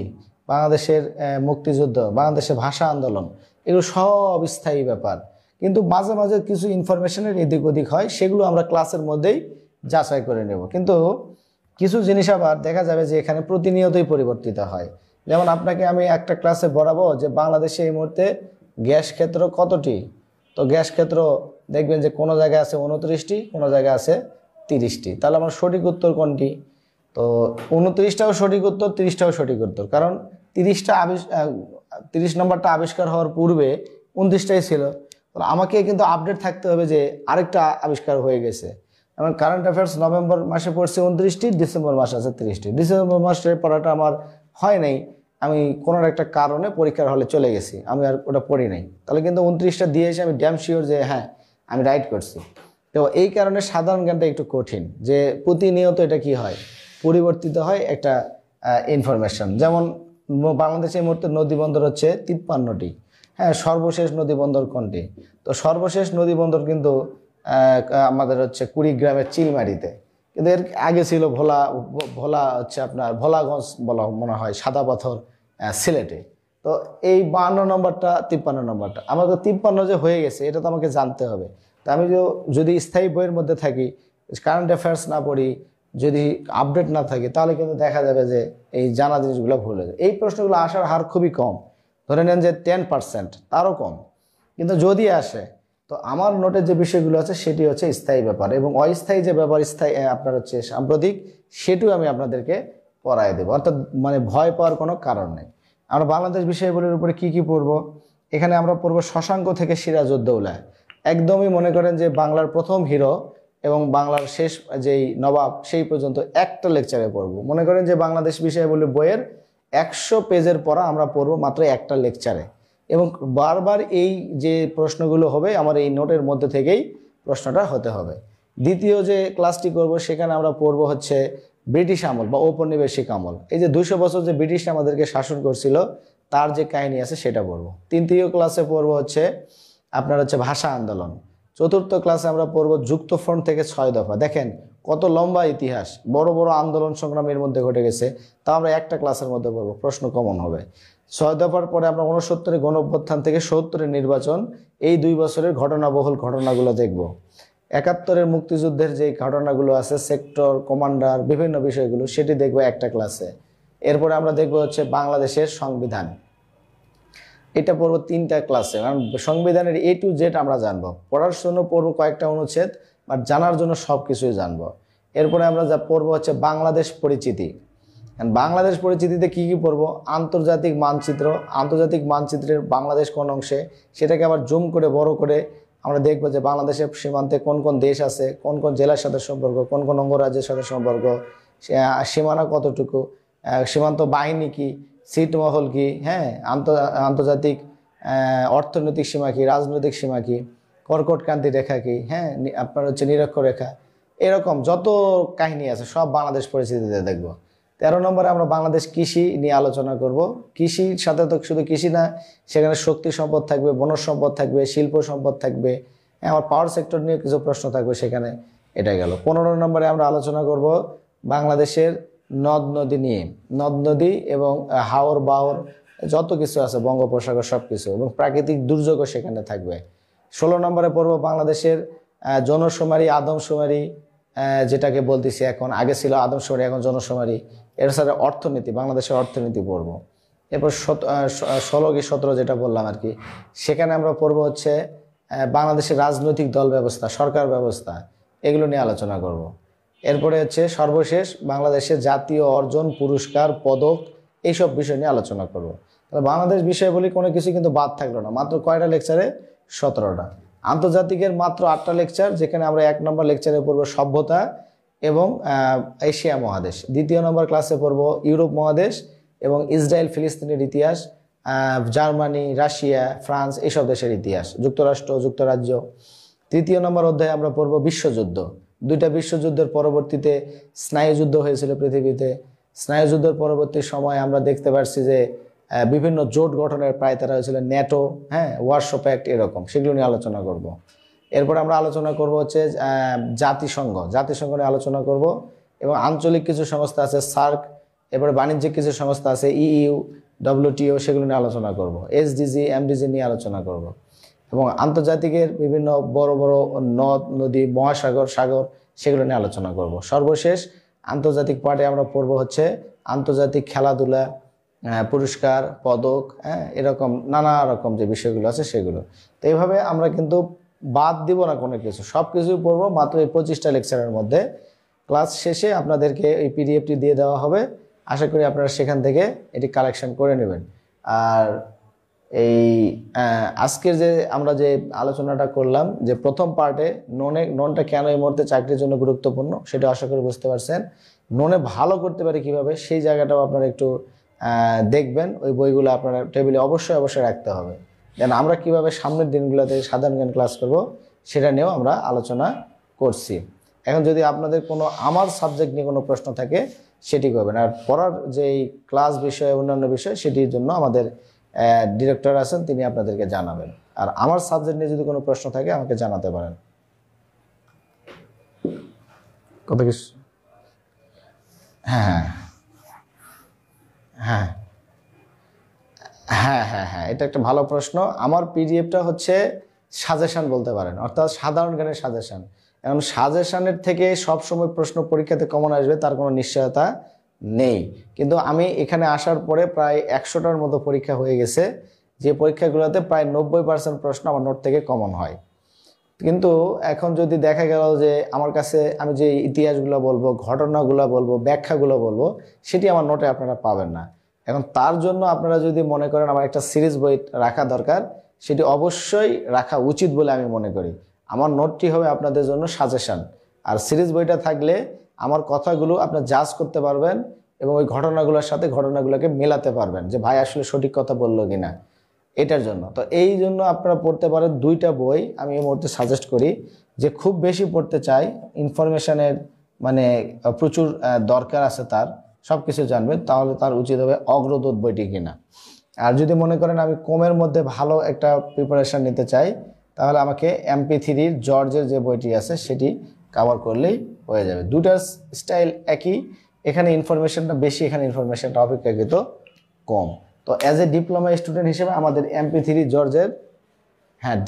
বাংলাদেশের মুক্তিযুদ্ধ, বাংলাদেশের ভাষা আন্দোলন, এগুলো সব স্থায়ী ব্যাপার। কিন্তু মাঝে মাঝে কিছু ইনফরমেশনের এদিক ওদিক হয়, সেগুলো আমরা ক্লাসের মধ্যেই যাচাই করে নেব। কিন্তু কিছু জিনিস আবার দেখা যাবে যে এখানে প্রতিনিয়তই পরিবর্তিত হয়। যেমন আপনাকে আমি একটা ক্লাসে পড়াবো যে বাংলাদেশে এই মুহূর্তে গ্যাস ক্ষেত্র কতটি, তো গ্যাস ক্ষেত্র দেখবেন যে কোনো জায়গায় আছে 29টি, কোনো জায়গায় আছে 30টি। তাহলে আমার সঠিক উত্তর কোনটি? তো 29টাও সঠিক উত্তর, 30টাও সঠিক উত্তর, কারণ 30 নম্বরটা আবিষ্কার হওয়ার পূর্বে 29টাই ছিল। তাহলে আমাকে কিন্তু আপডেট থাকতে হবে যে আরেকটা আবিষ্কার হয়ে গেছে। যেমন কারেন্ট অ্যাফেয়ার্স নভেম্বর মাসে পড়ছে 29টি, ডিসেম্বর মাসে আছে 30টি। ডিসেম্বর মাসে পড়াটা আমার হয় নাই, আমি কোনো একটা কারণে পরীক্ষার হলে চলে গেছি, আমি আর ওটা পড়ি নাই। তাহলে কিন্তু 29টা দিয়ে এসে আমি ড্যাম শিওর যে হ্যাঁ আমি রাইট করছি। তো এই কারণে সাধারণ জ্ঞানটা একটু কঠিন, যে প্রতিনিয়ত এটা কি হয়, পরিবর্তিত হয় একটা ইনফরমেশন। যেমন বাংলাদেশের মুহূর্তে নদীবন্দর হচ্ছে 53টি। হ্যাঁ, সর্বশেষ নদীবন্দর কোনটি? তো সর্বশেষ নদীবন্দর কিন্তু আমাদের হচ্ছে কুড়িগ্রামের চিলমারিতে, কিন্তু এর আগে ছিল ভোলা হচ্ছে আপনার ভোলাগঞ্জ বলা মনে হয়, সাদা পাথর সিলেটে। তো এই 52 নম্বরটা 53 নম্বরটা আমার তো 53 যে হয়ে গেছে এটা তো আমাকে জানতে হবে। তা আমি যদি স্থায়ী বইয়ের মধ্যে থাকি, কারেন্ট অ্যাফেয়ার্স না পড়ি, যদি আপডেট না থাকে, তাহলে কিন্তু দেখা যাবে যে এই জানা জিনিসগুলো ভুল হয়ে যায়। এই প্রশ্নগুলো আসার হার খুবই কম, ধরে নেন যে 10%, তারও কম। কিন্তু যদি আসে, তো আমার নোটের যে বিষয়গুলো আছে সেটি হচ্ছে স্থায়ী ব্যাপার, এবং অস্থায়ী যে ব্যাপার স্থায়ী আপনার হচ্ছে সাম্প্রতিক, সেটিও আমি আপনাদেরকে পড়ায় দেবো। অর্থাৎ মানে ভয় পাওয়ার কোনো কারণ নেই। আমরা বাংলাদেশ বিষয়াবলীর উপরে কি কি পড়বো? এখানে আমরা পড়বো শশাঙ্ক থেকে সিরাজউদ্দৌলা, একদমই মনে করেন যে বাংলার প্রথম হিরো এবং বাংলার শেষ যেই নবাব সেই পর্যন্ত একটা লেকচারে পড়বো। মনে করেন যে বাংলাদেশ বিষয়াবলীর বইয়ের 100 পেজের পড়া আমরা পড়বো মাত্র একটা লেকচারে, এবং বারবার এই যে প্রশ্নগুলো হবে আমার এই নোটের মধ্যে থেকেই প্রশ্নটা হতে হবে। দ্বিতীয় যে ক্লাসটি করব সেখানে আমরা পড়বো হচ্ছে ব্রিটিশ আমল বা ঔপনিবেশিক আমল, এই যে 200 বছর যে ব্রিটিশ আমাদেরকে শাসন করছিল তার যে কাহিনী আছে সেটা পড়বো। তৃতীয় ক্লাসে পড়বো হচ্ছে আপনার হচ্ছে ভাষা আন্দোলন। চতুর্থ ক্লাসে আমরা পড়বো যুক্তফ্রন্ট থেকে 6 দফা। দেখেন কত লম্বা ইতিহাস, বড় বড় আন্দোলন সংগ্রামের মধ্যে ঘটে গেছে, তা আমরা একটা ক্লাসের মধ্যে পড়বো, প্রশ্ন কমন হবে। 6 দফার পরে আমরা 69-এর গণঅভ্যুত্থান থেকে 70-এর নির্বাচন, এই 2 বছরের ঘটনাবহুল ঘটনাগুলো দেখব। 71-এর মুক্তিযুদ্ধের যে ঘটনাগুলো আছে, সেক্টর কমান্ডার বিভিন্ন বিষয়গুলো, সেটি দেখবো একটা ক্লাসে। এরপরে আমরা দেখবো হচ্ছে বাংলাদেশের সংবিধান, এটা পড়বো 3টা ক্লাসে, কারণ সংবিধানের A to Z আমরা জানবো। পড়ার জন্য পড়বো কয়েকটা অনুচ্ছেদ, বাট জানার জন্য সব কিছুই জানবো। এরপরে আমরা যা পড়বো হচ্ছে বাংলাদেশ পরিচিতি। বাংলাদেশ পরিচিতিতে কি কি পড়বো? আন্তর্জাতিক মানচিত্র, আন্তর্জাতিক মানচিত্রের বাংলাদেশ কোন অংশে, সেটাকে আবার জুম করে বড় করে আমরা দেখবো যে বাংলাদেশের সীমান্তে কোন কোন দেশ আছে, কোন কোন জেলার সাথে সম্পর্ক, কোন কোন অঙ্গরাজ্যের সাথে সম্পর্ক, সীমানা কতটুকু, সীমান্ত বাহিনী কি, ছিটমহল কি, হ্যাঁ, আন্তর্জাতিক অর্থনৈতিক সীমা কি, রাজনৈতিক সীমা কি, কর্কটক্রান্তি রেখা কি, হ্যাঁ, আপনার হচ্ছে নিরক্ষরেখা, এরকম যত কাহিনী আছে সব বাংলাদেশ পরিচিতিতে দেখবো। 13 নম্বরে আমরা বাংলাদেশ কৃষি নিয়ে আলোচনা করব। কৃষির সাথে তো শুধু কৃষি না, সেখানে শক্তি সম্পদ থাকবে, বনজ সম্পদ থাকবে, শিল্প সম্পদ থাকবে, আমার পাওয়ার সেক্টর নিয়ে কিছু প্রশ্ন থাকবে সেখানে। এটা গেল। 15 নম্বরে আমরা আলোচনা করব বাংলাদেশের নদ নদী নিয়ে, নদ নদী এবং হাওর বাওর যত কিছু আছে, বঙ্গোপসাগর সব কিছু, এবং প্রাকৃতিক দুর্যোগও সেখানে থাকবে। 16 নম্বরে পড়ব বাংলাদেশের জনশুমারি, আদমশুমারি, যেটাকে বলতেছি এখন, আগে ছিল আদমশুমারি, এখন জনশুমারি। এর সাথে অর্থনীতি, বাংলাদেশের অর্থনীতি পড়ব। এরপর 16 কি 17 যেটা বললাম আর কি, সেখানে আমরা পড়ব হচ্ছে বাংলাদেশের রাজনৈতিক দল ব্যবস্থা, সরকার ব্যবস্থা, এগুলো নিয়ে আলোচনা করব। এরপরে হচ্ছে সর্বশেষ বাংলাদেশের জাতীয় অর্জন, পুরস্কার, পদক এইসব বিষয় নিয়ে আলোচনা করব। তাহলে বাংলাদেশ বিষয় বলি কোনো কিছু কিন্তু বাদ থাকলো না। মাত্র কয়টা লেকচারে? 17টা। আন্তর্জাতিকের মাত্র 8টা লেকচার, যেখানে আমরা 1 নম্বর লেকচারে পড়বো সভ্যতা এবং এশিয়া মহাদেশ। 2য় নম্বর ক্লাসে পড়বো ইউরোপ মহাদেশ এবং ইসরায়েল ফিলিস্তিনের ইতিহাস, জার্মানি, রাশিয়া, ফ্রান্স এইসব দেশের ইতিহাস, যুক্তরাষ্ট্র, যুক্তরাজ্য। 3য় নম্বর অধ্যায়ে আমরা পড়বো বিশ্বযুদ্ধ। 2টা বিশ্বযুদ্ধের পরবর্তীতে স্নায়ুযুদ্ধ হয়েছিল পৃথিবীতে। স্নায়ুযুদ্ধের পরবর্তী সময় আমরা দেখতে পাচ্ছি যে বিভিন্ন জোট গঠনের প্রায় তারা হয়েছিল ন্যাটো, ওয়ারশো প্যাক্ট, এরকম, সেগুলো নিয়ে আলোচনা করব। এরপর আমরা আলোচনা করব হচ্ছে জাতিসংঘ নিয়ে আলোচনা করব এবং আঞ্চলিক কিছু সংস্থা আছে সার্ক, এরপরে বাণিজ্যিক কিছু সংস্থা আছে ইইউ, ডব্লিউটিও, সেগুলো নিয়ে আলোচনা করব। এসডিজি, এমডিজি নিয়ে আলোচনা করব এবং আন্তর্জাতিকের বিভিন্ন বড় বড় নদ নদী, মহাসাগর, সাগর, সেগুলো নিয়ে আলোচনা করব। সর্বশেষ আন্তর্জাতিক পার্টে আমরা পড়ব হচ্ছে আন্তর্জাতিক খেলাধুলা, পুরস্কার, পদক, এরকম নানা রকম যে বিষয়গুলো আছে সেগুলো। তো এইভাবে আমরা কিন্তু বাদ দিব না কোনো কিছু, সব কিছুই পড়বো মাত্র এই 25টা লেকচারের মধ্যে। ক্লাস শেষে আপনাদেরকে এই পিডিএফটি দিয়ে দেওয়া হবে। আশা করি আপনারা সেখান থেকে এটি কালেকশন করে নেবেন। আর এই আজকের যে আমরা যে আলোচনাটা করলাম, যে প্রথম পার্টে ননটা কেন এই মুহূর্তে চাকরির জন্য গুরুত্বপূর্ণ, সেটা আশা করি বুঝতে পারছেন। ননে ভালো করতে পারে কিভাবে, সেই জায়গাটাও আপনারা একটু দেখবেন। ওই বইগুলো আপনারা টেবিলে অবশ্যই রাখতে হবে। দেন আমরা কিভাবে সামনের দিনগুলোতে সাধারণ জ্ঞান ক্লাস করব সেটা নিয়েও আমরা আলোচনা করছি। এখন যদি আপনাদের কোনো আমার সাবজেক্ট নিয়ে কোনো প্রশ্ন থাকে সেটি করবেন। আর পড়ার যে ক্লাস বিষয়, অন্যান্য বিষয়, সেটির জন্য আমাদের ডিরেক্টর আছেন, তিনি আপনাদেরকে জানাবেন। আর আমার সাবজেক্ট নিয়ে যদি কোনো প্রশ্ন থাকে আমাকে জানাতে পারেন। কত কিছু? হ্যাঁ হ্যাঁ হ্যাঁ হ্যাঁ হ্যাঁ এটা একটা ভালো প্রশ্ন। আমার পিডিএফটা হচ্ছে সাজেশন বলতে পারেন, অর্থাৎ সাধারণ জ্ঞানের সাজেশন। এখন সাজেশনের থেকে সবসময় প্রশ্ন পরীক্ষাতে কমন আসবে তার কোনো নিশ্চয়তা নেই, কিন্তু আমি এখানে আসার পরে প্রায় 100টার মতো পরীক্ষা হয়ে গেছে, যে পরীক্ষাগুলোতে প্রায় 90% প্রশ্ন আমার নোট থেকে কমন হয়। কিন্তু এখন যদি দেখা গেল যে আমার কাছে আমি যে ইতিহাসগুলো বলবো, ঘটনাগুলো বলবো, ব্যাখ্যাগুলো বলবো, সেটি আমার নোটে আপনারা পাবেন না। এখন তার জন্য আপনারা যদি মনে করেন আমার একটা সিরিজ বই রাখা দরকার, সেটি অবশ্যই রাখা উচিত বলে আমি মনে করি। আমার নোটটি হবে আপনাদের জন্য সাজেশন, আর সিরিজ বইটা থাকলে আমার কথাগুলো আপনারা জাজ করতে পারবেন এবং ওই ঘটনাগুলোর সাথে ঘটনাগুলোকে মেলাতে পারবেন যে ভাই আসলে সঠিক কথা বললো কিনা, এটার জন্য। তো এই জন্য আপনারা পড়তে পারেন 2টা বই আমি এই মুহূর্তে সাজেস্ট করি। যে খুব বেশি পড়তে চাই, ইনফরমেশনের মানে প্রচুর দরকার আছে, তার সব কিছু জানবেন, তাহলে তার উচিত হবে অগ্রদূত বইটি কিনা। আর যদি মনে করেন আমি কমের মধ্যে ভালো একটা প্রিপারেশান নিতে চাই, তাহলে আমাকে MP3 জর্জের যে বইটি আছে সেটি কভার করলেই হয়ে যাবে। 2টার স্টাইল একই, এখানে ইনফরমেশনটা বেশি, এখানে ইনফরমেশনটা অপেক্ষাকৃত কম। তো অ্যাজ এ ডিপ্লোমা স্টুডেন্ট হিসেবে আমাদের MP3 জর্জের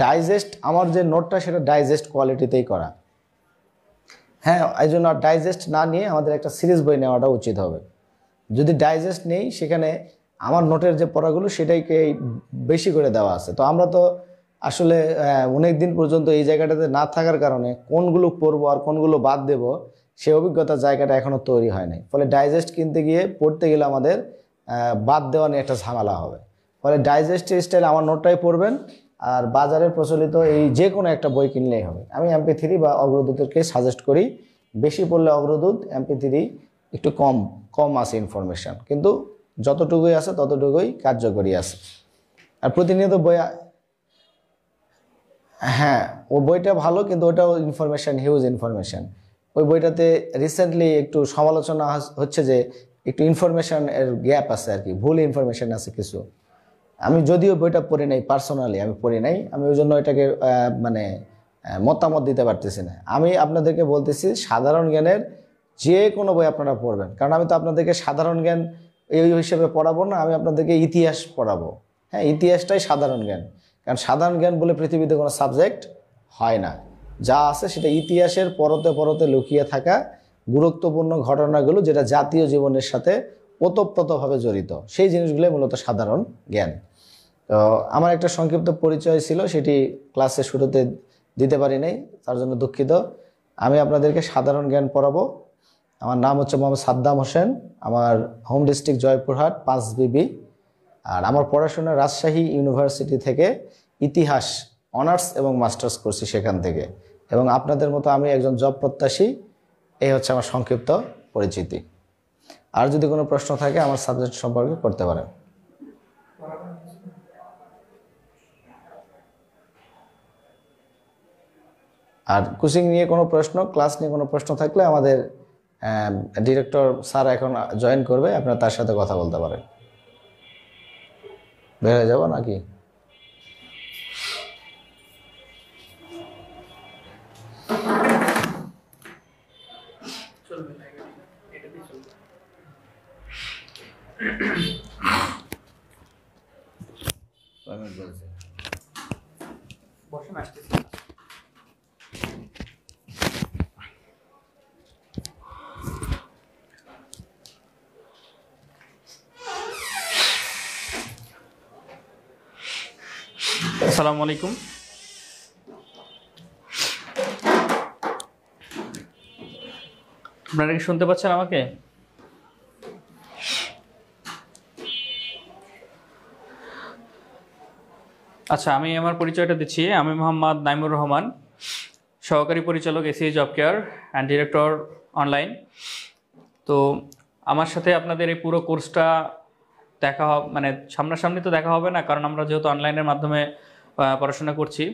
ডাইজেস্ট, আমার যে নোটটা সেটা ডাইজেস্ট কোয়ালিটিতেই করা। এই জন্য ডাইজেস্ট না নিয়ে আমাদের একটা সিরিজ বই নেওয়াটা উচিত হবে। যদি ডাইজেস্ট নেই, সেখানে আমার নোটের যে পড়াগুলো সেটাইকে বেশি করে দেওয়া আছে। তো আমরা তো আসলে অনেক দিন পর্যন্ত এই জায়গাটাতে না থাকার কারণে কোনগুলো পড়বো আর কোনগুলো বাদ দেব সেই অভিজ্ঞতার জায়গাটা এখনও তৈরি হয় নাই। ফলে ডাইজেস্ট কিনতে গিয়ে পড়তে গেলে আমাদের বাদ দেওয়া নিয়ে একটা ঝামেলা হবে। ফলে ডাইজেস্টের স্টাইল আমার নোটটাই পড়বেন, আর বাজারে প্রচলিত এই যে কোনো একটা বই কিনলেই হবে। আমি MP3 বা অগ্রদূতকে সাজেস্ট করি। বেশি পড়লে অগ্রদূত, MP3 একটু কম আছে ইনফরমেশান, কিন্তু যতটুকুই আছে ততটুকুই কার্যকরী আছে। আর প্রতিনিয়ত বই, ও বইটা ভালো, কিন্তু ওটাও ইনফরমেশান, হিউজ ইনফরমেশান। ওই বইটাতে রিসেন্টলি একটু সমালোচনা হচ্ছে যে একটু ইনফরমেশান এর গ্যাপ আছে, আর কি ভুল ইনফরমেশান আছে কিছু। আমি যদিও বইটা পড়ি নাই, পার্সোনালি আমি পড়ি নাই, আমি ওই জন্য এটাকে মানে মতামত দিতে পারতেছি না। আমি আপনাদেরকে বলতেছি সাধারণ জ্ঞানের যে কোনো বই আপনারা পড়বেন, কারণ আমি তো আপনাদেরকে সাধারণ জ্ঞান এই হিসেবে পড়াবো না, আমি আপনাদেরকে ইতিহাস পড়াবো। ইতিহাসটাই সাধারণ জ্ঞান, কারণ সাধারণ জ্ঞান বলে পৃথিবীতে কোনো সাবজেক্ট হয় না। যা আছে সেটা ইতিহাসের পরতে পরতে লুকিয়ে থাকা গুরুত্বপূর্ণ ঘটনাগুলো, যেটা জাতীয় জীবনের সাথে ওতপ্রোতভাবে জড়িত, সেই জিনিসগুলোই মূলত সাধারণ জ্ঞান। তো আমার একটা সংক্ষিপ্ত পরিচয় ছিল, সেটি ক্লাসের শুরুতে দিতে পারি নাই, তার জন্য দুঃখিত। আমি আপনাদেরকে সাধারণ জ্ঞান পড়াবো। আমার নাম হচ্ছে মোহাম্মদ সাদ্দাম হোসেন, আমার হোম ডিস্ট্রিক্ট জয়পুরহাট 5 বিবি, আর আমার পড়াশোনা রাজশাহী ইউনিভার্সিটি থেকে ইতিহাস অনার্স এবং মাস্টার্স করছি সেখান থেকে, এবং আপনাদের মতো আমি একজন জব প্রত্যাশী। এই হচ্ছে আমার সংক্ষিপ্ত পরিচিতি। আর যদি কোনো প্রশ্ন থাকে আমার সাবজেক্ট সম্পর্কে করতে পারেন। আর কোচিং নিয়ে কোনো প্রশ্ন, ক্লাস নিয়ে কোনো প্রশ্ন থাকলে আমাদের ডিরেক্টর স্যার এখন জয়েন করবে, আপনারা তার সাথে কথা বলতে পারেন। বের হয়ে যাব নাকি? আসসালামু আলাইকুম। আপনারা কি শুনতে পাচ্ছেন আমাকে? আচ্ছা, আমি আমার পরিচয়টা দিচ্ছি। আমি মোহাম্মদ নাইমুর রহমান, সহকারী পরিচালক ACI job care and director online. তো আমার সাথে আপনাদের এই পুরো কোর্সটা দেখা মানে সামনাসামনি তো দেখা হবে না, কারণ আমরা যেহেতু অনলাইনের মাধ্যমে পড়াশোনা করছি।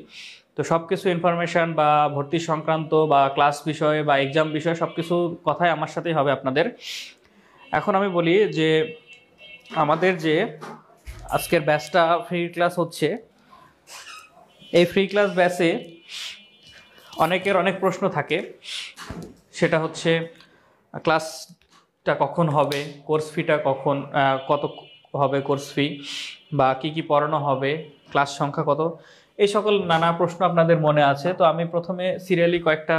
তো সব কিছু ইনফরমেশান বা ভর্তি সংক্রান্ত বা ক্লাস বিষয় বা এক্সাম বিষয় সব কিছু কথাই আমার সাথেই হবে আপনাদের। এখন আমি বলি যে আমাদের যে আজকের ব্যাচটা ফ্রি ক্লাস হচ্ছে, এই ফ্রি ক্লাস ব্যাচে অনেকের অনেক প্রশ্ন থাকে। সেটা হচ্ছে ক্লাসটা কখন হবে, কোর্স ফিটা কখন, কত হবে কোর্স ফি, বা কি কি পড়ানো হবে, ক্লাস সংখ্যা কত, এই সকল নানা প্রশ্ন আপনাদের মনে আছে। তো আমি প্রথমে সিরিয়ালি কয়েকটা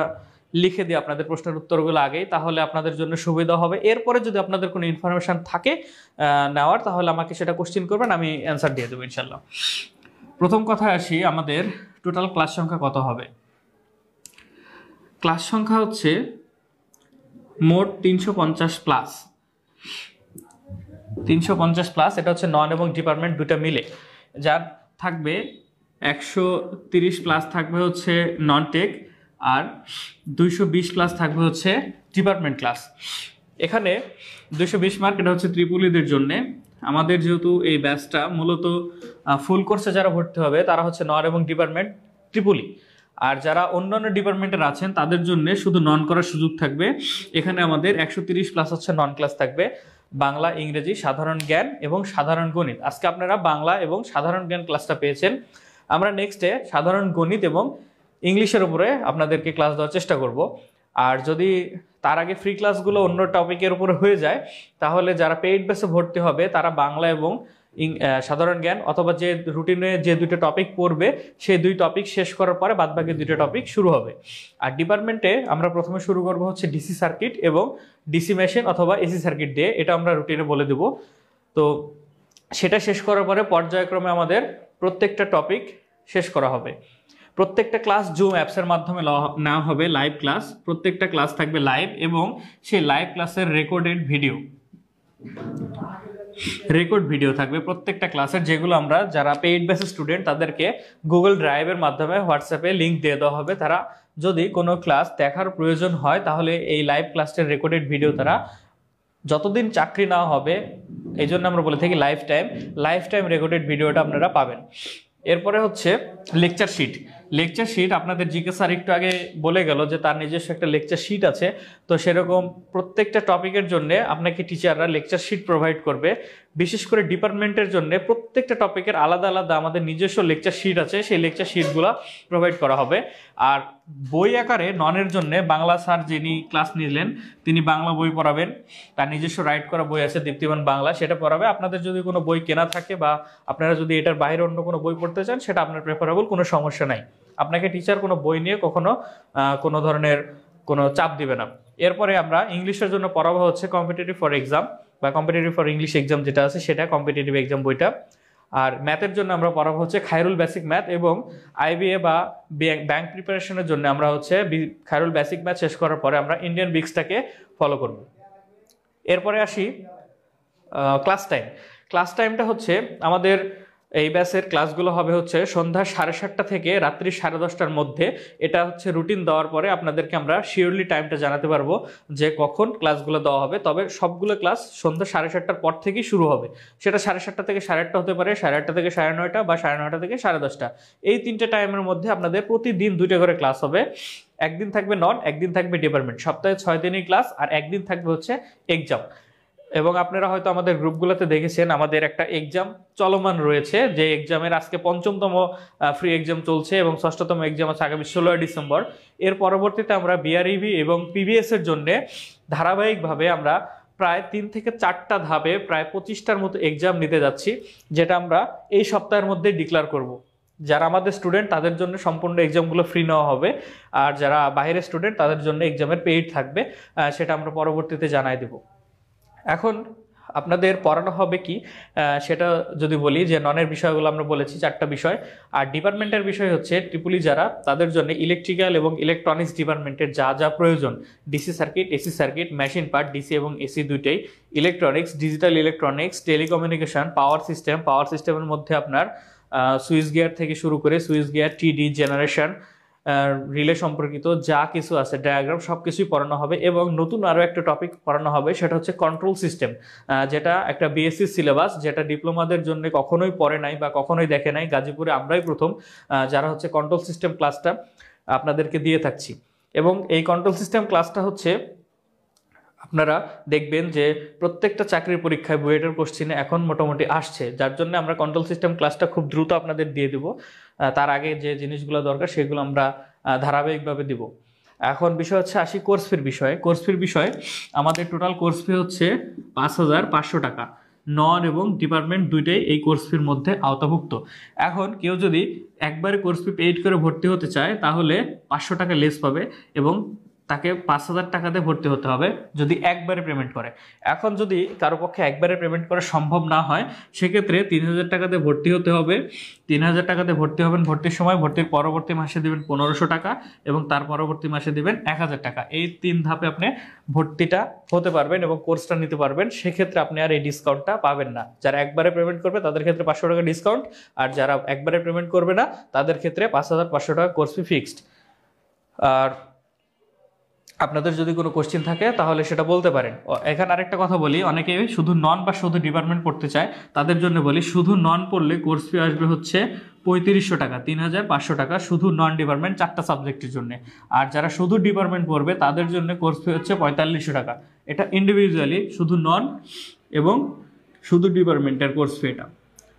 লিখে দিই আপনাদের প্রশ্নের উত্তরগুলো আগেই, তাহলে আপনাদের জন্য সুবিধা হবে। এরপরে যদি আপনাদের কোনো ইনফরমেশান থাকে নেওয়ার, তাহলে আমাকে সেটা কোশ্চেন করবেন, আমি অ্যান্সার দিয়ে দেবো ইনশাল্লাহ। প্রথম কথায় আসি, আমাদের টোটাল ক্লাস সংখ্যা কত হবে। ক্লাস সংখ্যা হচ্ছে মোট 350 প্লাস। 350 প্লাস, এটা হচ্ছে নন এবং ডিপার্টমেন্ট দুটা মিলে। যার থাকবে 130 প্লাস থাকবে হচ্ছে নন টেক, আর 220 প্লাস থাকবে হচ্ছে ডিপার্টমেন্ট ক্লাস। এখানে 220 মার্ক, এটা হচ্ছে ত্রিপুলিদের জন্যে। আমাদের যেহেতু এই ব্যাচটা মূলত ফুল কোর্সে যারা ভর্তি হবে তারা হচ্ছে নন এবং ডিপার্টমেন্ট ত্রিপুলি, আর যারা অন্যান্য ডিপার্টমেন্টের আছেন তাদের জন্য শুধু নন করার সুযোগ থাকবে। এখানে আমাদের 130 প্লাস হচ্ছে নন ক্লাস থাকবে, বাংলা, ইংরেজি, সাধারণ জ্ঞান এবং সাধারণ গণিত। আজকে আপনারা বাংলা এবং সাধারণ জ্ঞান ক্লাসটা পেয়েছেন। আমরা নেক্সটে সাধারণ গণিত এবং ইংলিশের উপরে আপনাদেরকে ক্লাস দেওয়ার চেষ্টা করব। আর যদি তার আগে ফ্রি ক্লাসগুলো অন্য টপিকের উপরে হয়ে যায়, তাহলে যারা পেইড বেসে ভর্তি হবে তারা বাংলা এবং সাধারণ জ্ঞান অথবা যে রুটিনে যে দুটো টপিক পড়বে সেই দুই টপিক শেষ করার পরে বাদবাকি দুটো টপিক শুরু হবে। আর ডিপার্টমেন্টে আমরা প্রথমে শুরু করব হচ্ছে ডিসি সার্কিট এবং ডিসি মেশিন অথবা এসি সার্কিট দিয়ে, এটা আমরা রুটিনে বলে দেব। তো সেটা শেষ করার পরে পর্যায়ক্রমে আমাদের প্রত্যেকটা টপিক শেষ করা হবে। প্রত্যেকটা ক্লাস জুম অ্যাপসের মাধ্যমে নেওয়া হবে, লাইভ ক্লাস। প্রত্যেকটা ক্লাস থাকবে লাইভ এবং সেই লাইভ ক্লাসের রেকর্ড ভিডিও থাকবে প্রত্যেকটা ক্লাসের, যেগুলো আমরা যারা পেইড বেসিস স্টুডেন্ট তাদেরকে গুগল ড্রাইভের মাধ্যমে হোয়াটসঅ্যাপে লিঙ্ক দিয়ে দেওয়া হবে। তারা যদি কোনো ক্লাস দেখার প্রয়োজন হয় তাহলে এই লাইভ ক্লাসের রেকর্ডেড ভিডিও তারা যতদিন চাকরি না হবে, এই জন্য আমরা বলে থাকি লাইফ টাইম রেকর্ডেড ভিডিওটা আপনারা পাবেন। এরপরে হচ্ছে লেকচার শিট। আপনাদের জিকে স্যার একটু আগে বলে গেল যে তার নিজস্ব একটা লেকচার শিট আছে। তো সেরকম প্রত্যেকটা টপিকের জন্য আপনাকে টিচাররা লেকচার শিট প্রোভাইড করবে। বিশেষ করে ডিপার্টমেন্টের জন্য প্রত্যেকটা টপিকের আলাদা আলাদা আমাদের নিজস্ব লেকচার শিট আছে, সেই লেকচার শিটগুলো প্রোভাইড করা হবে। আর বই আকারে ননের জন্য বাংলা স্যার যিনি ক্লাস নিলেন তিনি বাংলা বই পড়াবেন, তার নিজস্ব রাইট করা বই আছে দীপ্তিমান বাংলা, সেটা পড়াবে। আপনাদের যদি কোনো বই কেনা থাকে বা আপনারা যদি এটার বাইরে অন্য কোনো বই পড়তে চান সেটা আপনার প্রেফারেবল, কোনো সমস্যা নাই। আপনাকে টিচার কোনো বই নিয়ে কখনো কোনো ধরনের কোনো চাপ দিবে না। এরপরে আমরা ইংলিশের জন্য পড়াবো হচ্ছে কম্পিটিটিভ ফর এক্সাম বা কম্পিটিটিভ ফর ইংলিশ এক্সাম যেটা আছে সেটা, কম্পিটিটিভ এক্সাম বইটা। আর ম্যাথের জন্য আমরা পড়াবো হচ্ছে খায়রুল বেসিক ম্যাথ, এবং আইবিএ বা ব্যাংক প্রিপারেশনের জন্য আমরা হচ্ছে খায়রুল বেসিক ম্যাথ শেষ করার পরে আমরা ইন্ডিয়ান বিক্সটাকে ফলো করব। এরপরে আসি ক্লাস টাইম। ক্লাস টাইমটা হচ্ছে আমাদের এই ব্যাচের ক্লাসগুলো হবে হচ্ছে সন্ধ্যা 7:30 থেকে রাত্রি 10:30টার মধ্যে। এটা হচ্ছে রুটিন দেওয়ার পরে আপনাদেরকে আমরা শিওরলি টাইমটা জানাতে পারবো যে কখন ক্লাসগুলো দেওয়া হবে। তবে সবগুলো ক্লাস সন্ধ্যা 7:30টার পর থেকেই শুরু হবে। সেটা 7:30 থেকে 8:30 হতে পারে, 8:30 থেকে 9:30 বা 9:30 থেকে 10:30। এই তিনটে টাইমের মধ্যে আপনাদের প্রতিদিন 2টা করে ক্লাস হবে। একদিন থাকবে নন, একদিন থাকবে ডিপার্টমেন্ট। সপ্তাহে 6 দিনই ক্লাস, আর একদিন থাকবে হচ্ছে এক্সাম। এবং আপনারা হয়তো আমাদের গ্রুপগুলোতে দেখেছেন আমাদের একটা এক্সাম চলমান রয়েছে, যে এক্সামের আজকে 5ম ফ্রি এক্সাম চলছে এবং 6ম এক্সাম আছে আগামী 16 ডিসেম্বর। এর পরবর্তীতে আমরা বিআরইবি এবং পিবিএস এর জন্য ধারাবাহিকভাবে আমরা প্রায় 3 থেকে 4টা ধাপে প্রায় 25টার মতো এক্সাম নিতে যাচ্ছি, যেটা আমরা এই সপ্তাহের মধ্যে ডিক্লেয়ার করব। যারা আমাদের স্টুডেন্ট তাদের জন্য সম্পূর্ণ এক্সামগুলো ফ্রি নেওয়া হবে, আর যারা বাইরের স্টুডেন্ট তাদের জন্য এক্সামের পেইড থাকবে, সেটা আমরা পরবর্তীতে জানাই দেব। এখন আপনাদের পড়ানো হবে কি সেটা যদি বলি, যে ননের বিষয়গুলো আমরা বলেছি 4টা বিষয়, আর ডিপার্টমেন্টের বিষয় হচ্ছে ট্রিপলি যারা তাদের জন্য ইলেকট্রিক্যাল এবং ইলেকট্রনিক্স ডিপার্টমেন্টের যা যা প্রয়োজন, DC circuit, AC circuit, machine part, DC এবং এসি দুইটাই, ইলেকট্রনিক্স, ডিজিটাল ইলেকট্রনিক্স, টেলিকমিউনিকেশন, পাওয়ার সিস্টেমের মধ্যে আপনার সুইচ গিয়ার থেকে শুরু করে সুইচ গিয়ার, টিডি, জেনারেশন, রিলে সম্পর্কিত যা কিছু আছে, ডায়াগ্রাম, সব কিছুই পড়ানো হবে। এবং নতুন আরও একটা টপিক পড়ানো হবে, সেটা হচ্ছে কন্ট্রোল সিস্টেম, যেটা একটা বিএসসি সিলেবাস, যেটা ডিপ্লোমাদের জন্য কখনোই পড়ে নাই বা কখনোই দেখে নাই। গাজীপুরে আমরাই প্রথম যারা হচ্ছে কন্ট্রোল সিস্টেম ক্লাসটা আপনাদেরকে দিয়ে থাকছি। এবং এই কন্ট্রোল সিস্টেম ক্লাসটা হচ্ছে আপনারা দেখবেন যে প্রত্যেকটা চাকরির পরীক্ষায় বুয়েটের কোশ্চেনে এখন মোটামুটি আসছে, যার জন্য আমরা কন্ট্রোল সিস্টেম ক্লাসটা খুব দ্রুত আপনাদের দিয়ে দেব। তার আগে যে জিনিসগুলো দরকার সেগুলো আমরা ধারাবাহিকভাবে দিব। এখন বিষয় হচ্ছে আসি কোর্স ফির বিষয়ে। কোর্স ফির বিষয় আমাদের টোটাল কোর্স ফি হচ্ছে 5,500 টাকা। নন এবং ডিপার্টমেন্ট দুইটাই এই কোর্স ফির মধ্যে আওতাভুক্ত। এখন কেউ যদি একবারে কোর্স ফি পেইড করে ভর্তি হতে চায় তাহলে 500 টাকা লেস পাবে, এবং তাকে 5,000 টাকা দিয়ে ভর্তি হতে হবে যদি একবারে পেমেন্ট করে। এখন যদি কারো পক্ষে একবারে পেমেন্ট করা সম্ভব না হয়, সেক্ষেত্রে 3,000 টাকা দিয়ে ভর্তি হতে হবে। 3,000 টাকা দিয়ে ভর্তি হবেন ভর্তির সময়, ভর্তির পরবর্তী মাসে দেবেন 1,500 টাকা, এবং তার পরবর্তী মাসে দেবেন 1,000 টাকা। এই 3 ধাপে আপনি ভর্তিটা হতে পারবেন এবং কোর্সটা নিতে পারবেন। সেক্ষেত্রে আপনি আর এই ডিসকাউন্টটা পাবেন না। যারা একবারে পেমেন্ট করবে তাদের ক্ষেত্রে 500 টাকা ডিসকাউন্ট, আর যারা একবারে পেমেন্ট করবে না তাদের ক্ষেত্রে 5,500 টাকা কোর্স ফি ফিক্সড। আর আপনাদের যদি কোনো কোশ্চেন থাকে তাহলে সেটা বলতে পারেন। এখানে আরেকটা কথা বলি, অনেকে শুধু নন বা শুধু ডিপার্টমেন্ট পড়তে চায়, তাদের জন্য বলি শুধু নন পড়লে কোর্স ফি আসবে হচ্ছে 3,500 টাকা, 3,500 টাকা শুধু নন ডিপার্টমেন্ট 4টা সাবজেক্টের জন্য। আর যারা শুধু ডিপার্টমেন্ট পড়বে তাদের জন্য কোর্স ফি হচ্ছে 4,500 টাকা। এটা ইন্ডিভিজুয়ালি শুধু নন এবং শুধু ডিপার্টমেন্টের কোর্স ফি এটা।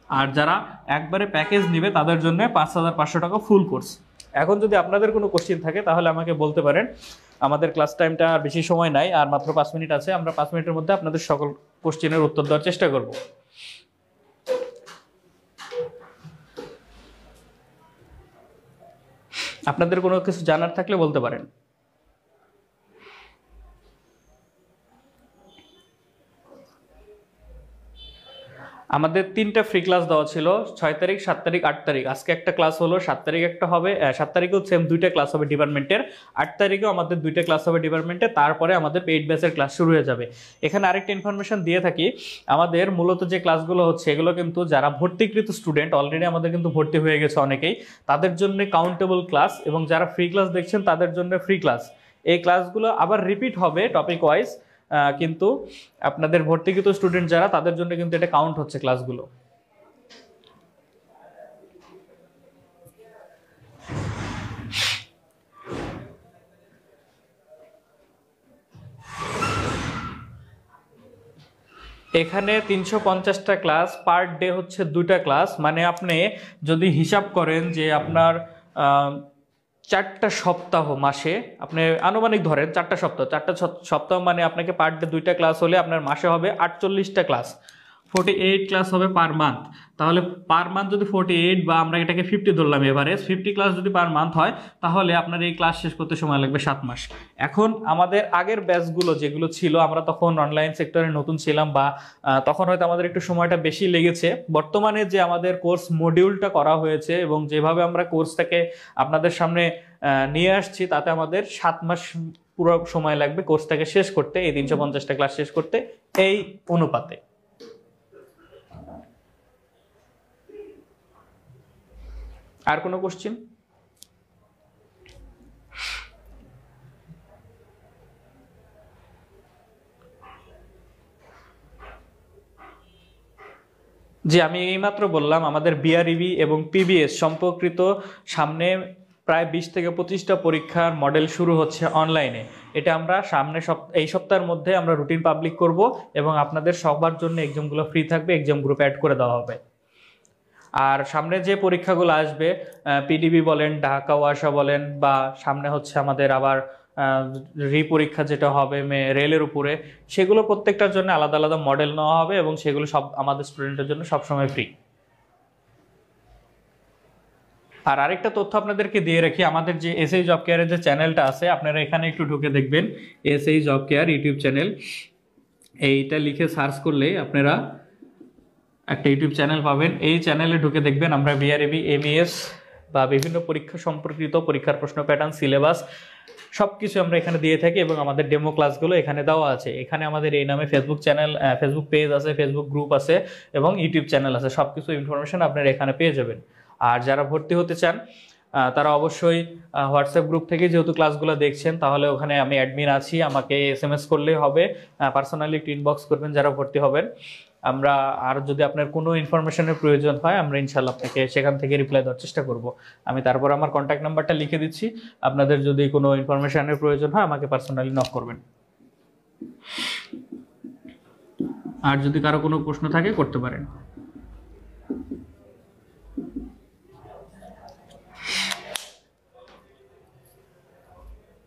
আর যারা একবারে প্যাকেজ নেবে তাদের জন্য 5,500 টাকা ফুল কোর্স। এখন যদি আপনাদের কোনো কোশ্চেন থাকে তাহলে আমাকে বলতে পারেন। আমাদের ক্লাস টাইমটা আর বেশি সময় নাই, আর মাত্র 5 মিনিট আছে। আমরা 5 মিনিটের মধ্যে আপনাদের সকল কোশ্চেনের উত্তর দেওয়ার চেষ্টা করব। আপনাদের কোনো কিছু জানার থাকলে বলতে পারেন। আমাদের 3টা ফ্রি ক্লাস দেওয়া ছিল, 6 তারিখ, 7 তারিখ, 8 তারিখ। আজকে একটা ক্লাস হলো, 7 তারিখ একটা হবে, 7 তারিখেও সেম 2টা ক্লাস হবে ডিপার্টমেন্টের, 8 তারিখেও আমাদের 2টা ক্লাস হবে ডিপার্টমেন্টের। তারপরে আমাদের পেইড ব্যাচের ক্লাস শুরু হয়ে যাবে। এখানে আরেকটা ইনফরমেশন দিয়ে থাকি, আমাদের মূলত যে ক্লাসগুলো হচ্ছে এগুলো কিন্তু যারা ভর্তিকৃত স্টুডেন্ট, অলরেডি আমাদের কিন্তু ভর্তি হয়ে গেছে অনেকেই, তাদের জন্য কাউন্টেবল ক্লাস, এবং যারা ফ্রি ক্লাস দেখছেন তাদের জন্য ফ্রি ক্লাস। এই ক্লাসগুলো আবার রিপিট হবে টপিক ওয়াইজ, কিন্তু আপনাদের ভর্তিকৃত স্টুডেন্ট যারা তাদের জন্য কিন্তু এটা কাউন্ট হচ্ছে ক্লাসগুলো। এখানে 350টা ক্লাস, পার ডে হচ্ছে 2টা ক্লাস। মানে আপনি যদি হিসাব করেন যে আপনার 4টা সপ্তাহ মাসে, আপনি আনুমানিক ধরেন 4টা সপ্তাহ মানে আপনাকে পার ডে 2টা ক্লাস হলে আপনার মাসে হবে 48টা ক্লাস। 48 ক্লাস হবে পার মান্থ। তাহলে পার মান্থ যদি 48 বা আমরা এটাকে 50 ধরলাম, এভারেজ 50 ক্লাস যদি পার মান্থ হয়, তাহলে আপনার এই ক্লাস শেষ করতে সময় লাগবে 7 মাস। এখন আমাদের আগের ব্যাচগুলো যেগুলো ছিল, আমরা তখন অনলাইন সেক্টরে নতুন ছিলাম বা তখন হয়তো আমাদের একটু সময়টা বেশি লেগেছে। বর্তমানে যে আমাদের কোর্স মডিউলটা করা হয়েছে এবং যেভাবে আমরা কোর্সটাকে আপনাদের সামনে নিয়ে আসছি, তাতে আমাদের 7 মাস পুরো সময় লাগবে কোর্সটাকে শেষ করতে, এই 350টা ক্লাস শেষ করতে, এই অনুপাতে। আর কোনো কোশ্চেন? জি, আমি এইমাত্র বললাম আমাদের বিআরইবি এবং পিবিএস সম্পর্কিত সামনে প্রায় 20 থেকে 25টা পরীক্ষার মডেল শুরু হচ্ছে অনলাইনে। এটা আমরা সামনে এই সপ্তাহের মধ্যে আমরা রুটিন পাবলিক করব এবং আপনাদের সবার জন্য এক্সামগুলো ফ্রি থাকবে, এক্সাম গ্রুপে অ্যাড করে দেওয়া হবে। আর সামনে যে পরীক্ষাগুলো আসবে, পিডিবি বলেন, ঢাকা ওয়াসা বলেন, বা সামনে হচ্ছে আমাদের আবার রি পরীক্ষা যেটা হবে রেলের উপরে, সেগুলো প্রত্যেকটার জন্য আলাদা আলাদা মডেল নেওয়া হবে এবং সেগুলো সব আমাদের স্টুডেন্টের জন্য সবসময় ফ্রি। আর আরেকটা তথ্য আপনাদেরকে দিয়ে রাখি, আমাদের যে এসএই জব কেয়ারের যে চ্যানেলটা আছে, আপনারা এখানে একটু ঢুকে দেখবেন, SAE job care YouTube channel, এইটা লিখে সার্চ করলে আপনারা একটা ইউটিউব চ্যানেল পাবেন। এই চ্যানেলে ঢুকে দেখবেন আমরা বিআরইবি, এমইএস বা বিভিন্ন পরীক্ষা সম্পর্কিত পরীক্ষার প্রশ্ন প্যাটার্ন, সিলেবাস সব কিছু আমরা এখানে দিয়ে থাকি এবং আমাদের ডেমো ক্লাসগুলো এখানে দেওয়া আছে। এখানে আমাদের এই নামে ফেসবুক চ্যানেল, ফেসবুক পেজ আছে, ফেসবুক গ্রুপ আছে এবং ইউটিউব চ্যানেল আছে, সব কিছু ইনফরমেশন আপনারা এখানে পেয়ে যাবেন। আর যারা ভর্তি হতে চান তারা অবশ্যই হোয়াটসঅ্যাপ গ্রুপ থেকে যেহেতু ক্লাসগুলো দেখছেন, তাহলে ওখানে আমি অ্যাডমিন আছি, আমাকে এসএমএস করলেই হবে, পার্সোনালি একটু ইনবক্স করবেন যারা ভর্তি হবেন। আমরা আর যদি আপনার কোনো ইনফরমেশনের প্রয়োজন হয়, আমরা ইনশাল্লাহ আপনাকে সেখান থেকে রিপ্লাই দেওয়ার চেষ্টা করব। আমি তারপর আমার কন্ট্যাক্ট নাম্বারটা লিখে দিচ্ছি, আপনাদের যদি কোনো ইনফরমেশনের প্রয়োজন হয় আমাকে পার্সোনালি নক করবেন। আর যদি কারো কোনো প্রশ্ন থাকে করতে পারেন।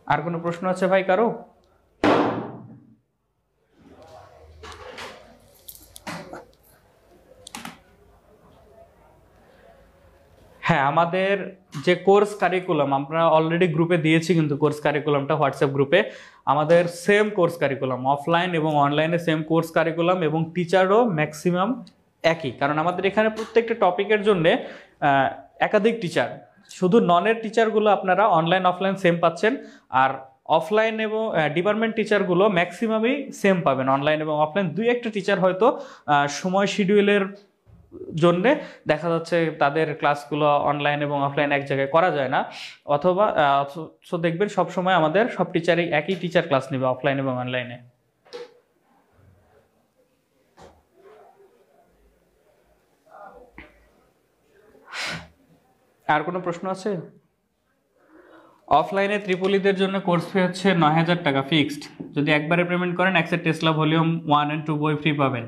আর কোনো প্রশ্ন আছে ভাই কারো? হ্যাঁ, আমাদের যে কোর্স কারিকুলাম আমরা অলরেডি গ্রুপে দিয়েছি, কিন্তু কোর্স কারিকুলামটা হোয়াটসঅ্যাপ গ্রুপে, আমাদের সেম কোর্স কারিকুলাম, অফলাইন এবং অনলাইনে সেম কোর্স কারিকুলাম এবং টিচারও ম্যাক্সিমাম একই, কারণ আমাদের এখানে প্রত্যেকটা টপিকের জন্য একাধিক টিচার। শুধু ননের টিচারগুলো আপনারা অনলাইন অফলাইন সেম পাচ্ছেন, আর অফলাইন এবং ডিপার্টমেন্ট টিচারগুলো ম্যাক্সিমামই সেম পাবেন, অনলাইন এবং অফলাইন। দুই একটা টিচার হয়তো সময় শিডিউলের জন্য দেখা যাচ্ছে তাদের ক্লাসগুলো অনলাইন এবং অফলাইন এক জায়গায় করা যায় না, অথবা দেখবেন সবসময় আমাদের সব টিচারই একই টিচার ক্লাস নেবে অফলাইন এবং অনলাইনে। আর কোনো প্রশ্ন আছে? অফলাইনে ত্রিপলিদের জন্য কোর্স ফি হচ্ছে 9,000 টাকা ফিক্সড। যদি একবারে পেমেন্ট করেন অ্যাক্সেস টেসলা ভলিউম 1 and 2 বই ফ্রি পাবেন।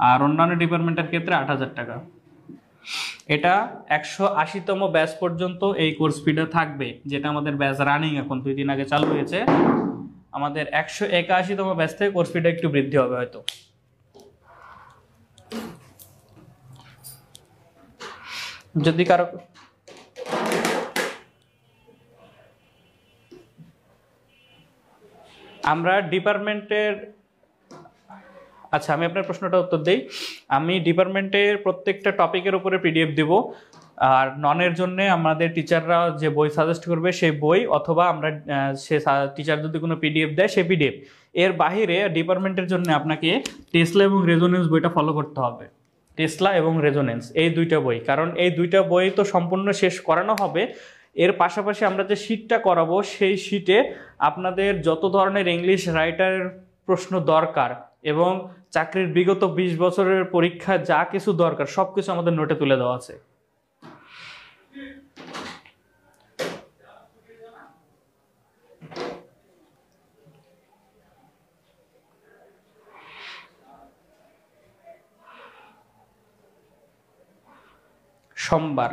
আর অন্যান্য ডিপার্টমেন্টের ক্ষেত্রে 8,000 টাকা। এটা 180তম ব্যাচ পর্যন্ত এই কোর্স ফিটা থাকবে, যেটা আমাদের ব্যাচ রানিং এখন 2 দিন আগে চালু হয়েছে। আমাদের 181তম ব্যাচ থেকে কোর্স ফিটা একটু বৃদ্ধি হবে হয়তো। যদি কারো আমরা ডিপার্টমেন্টের, আচ্ছা আমি আপনার প্রশ্নটা উত্তর দিই। আমি ডিপার্টমেন্টের প্রত্যেকটা টপিকের উপরে পিডিএফ দিব, আর ননের জন্য আমাদের টিচাররা যে বই সাজেস্ট করবে সেই বই, অথবা আমরা সে টিচার যদি কোনো পিডিএফ দেয় সেই পিডিএফ। এর বাহিরে ডিপার্টমেন্টের জন্য আপনাকে টেসলা এবং রেজোনেন্স বইটা ফলো করতে হবে। টেসলা এবং রেজোনেন্স এই দুইটা বই, কারণ এই দুইটা বই তো সম্পূর্ণ শেষ করানো হবে। এর পাশাপাশি আমরা যে শিটটা করাবো সেই শিটে আপনাদের যত ধরনের ইংলিশ রাইটারের প্রশ্ন দরকার এবং চাকরির বিগত 20 বছরের পরীক্ষা যা কিছু দরকার সব কিছু আমাদের নোটে তুলে দেওয়া আছে। সোমবার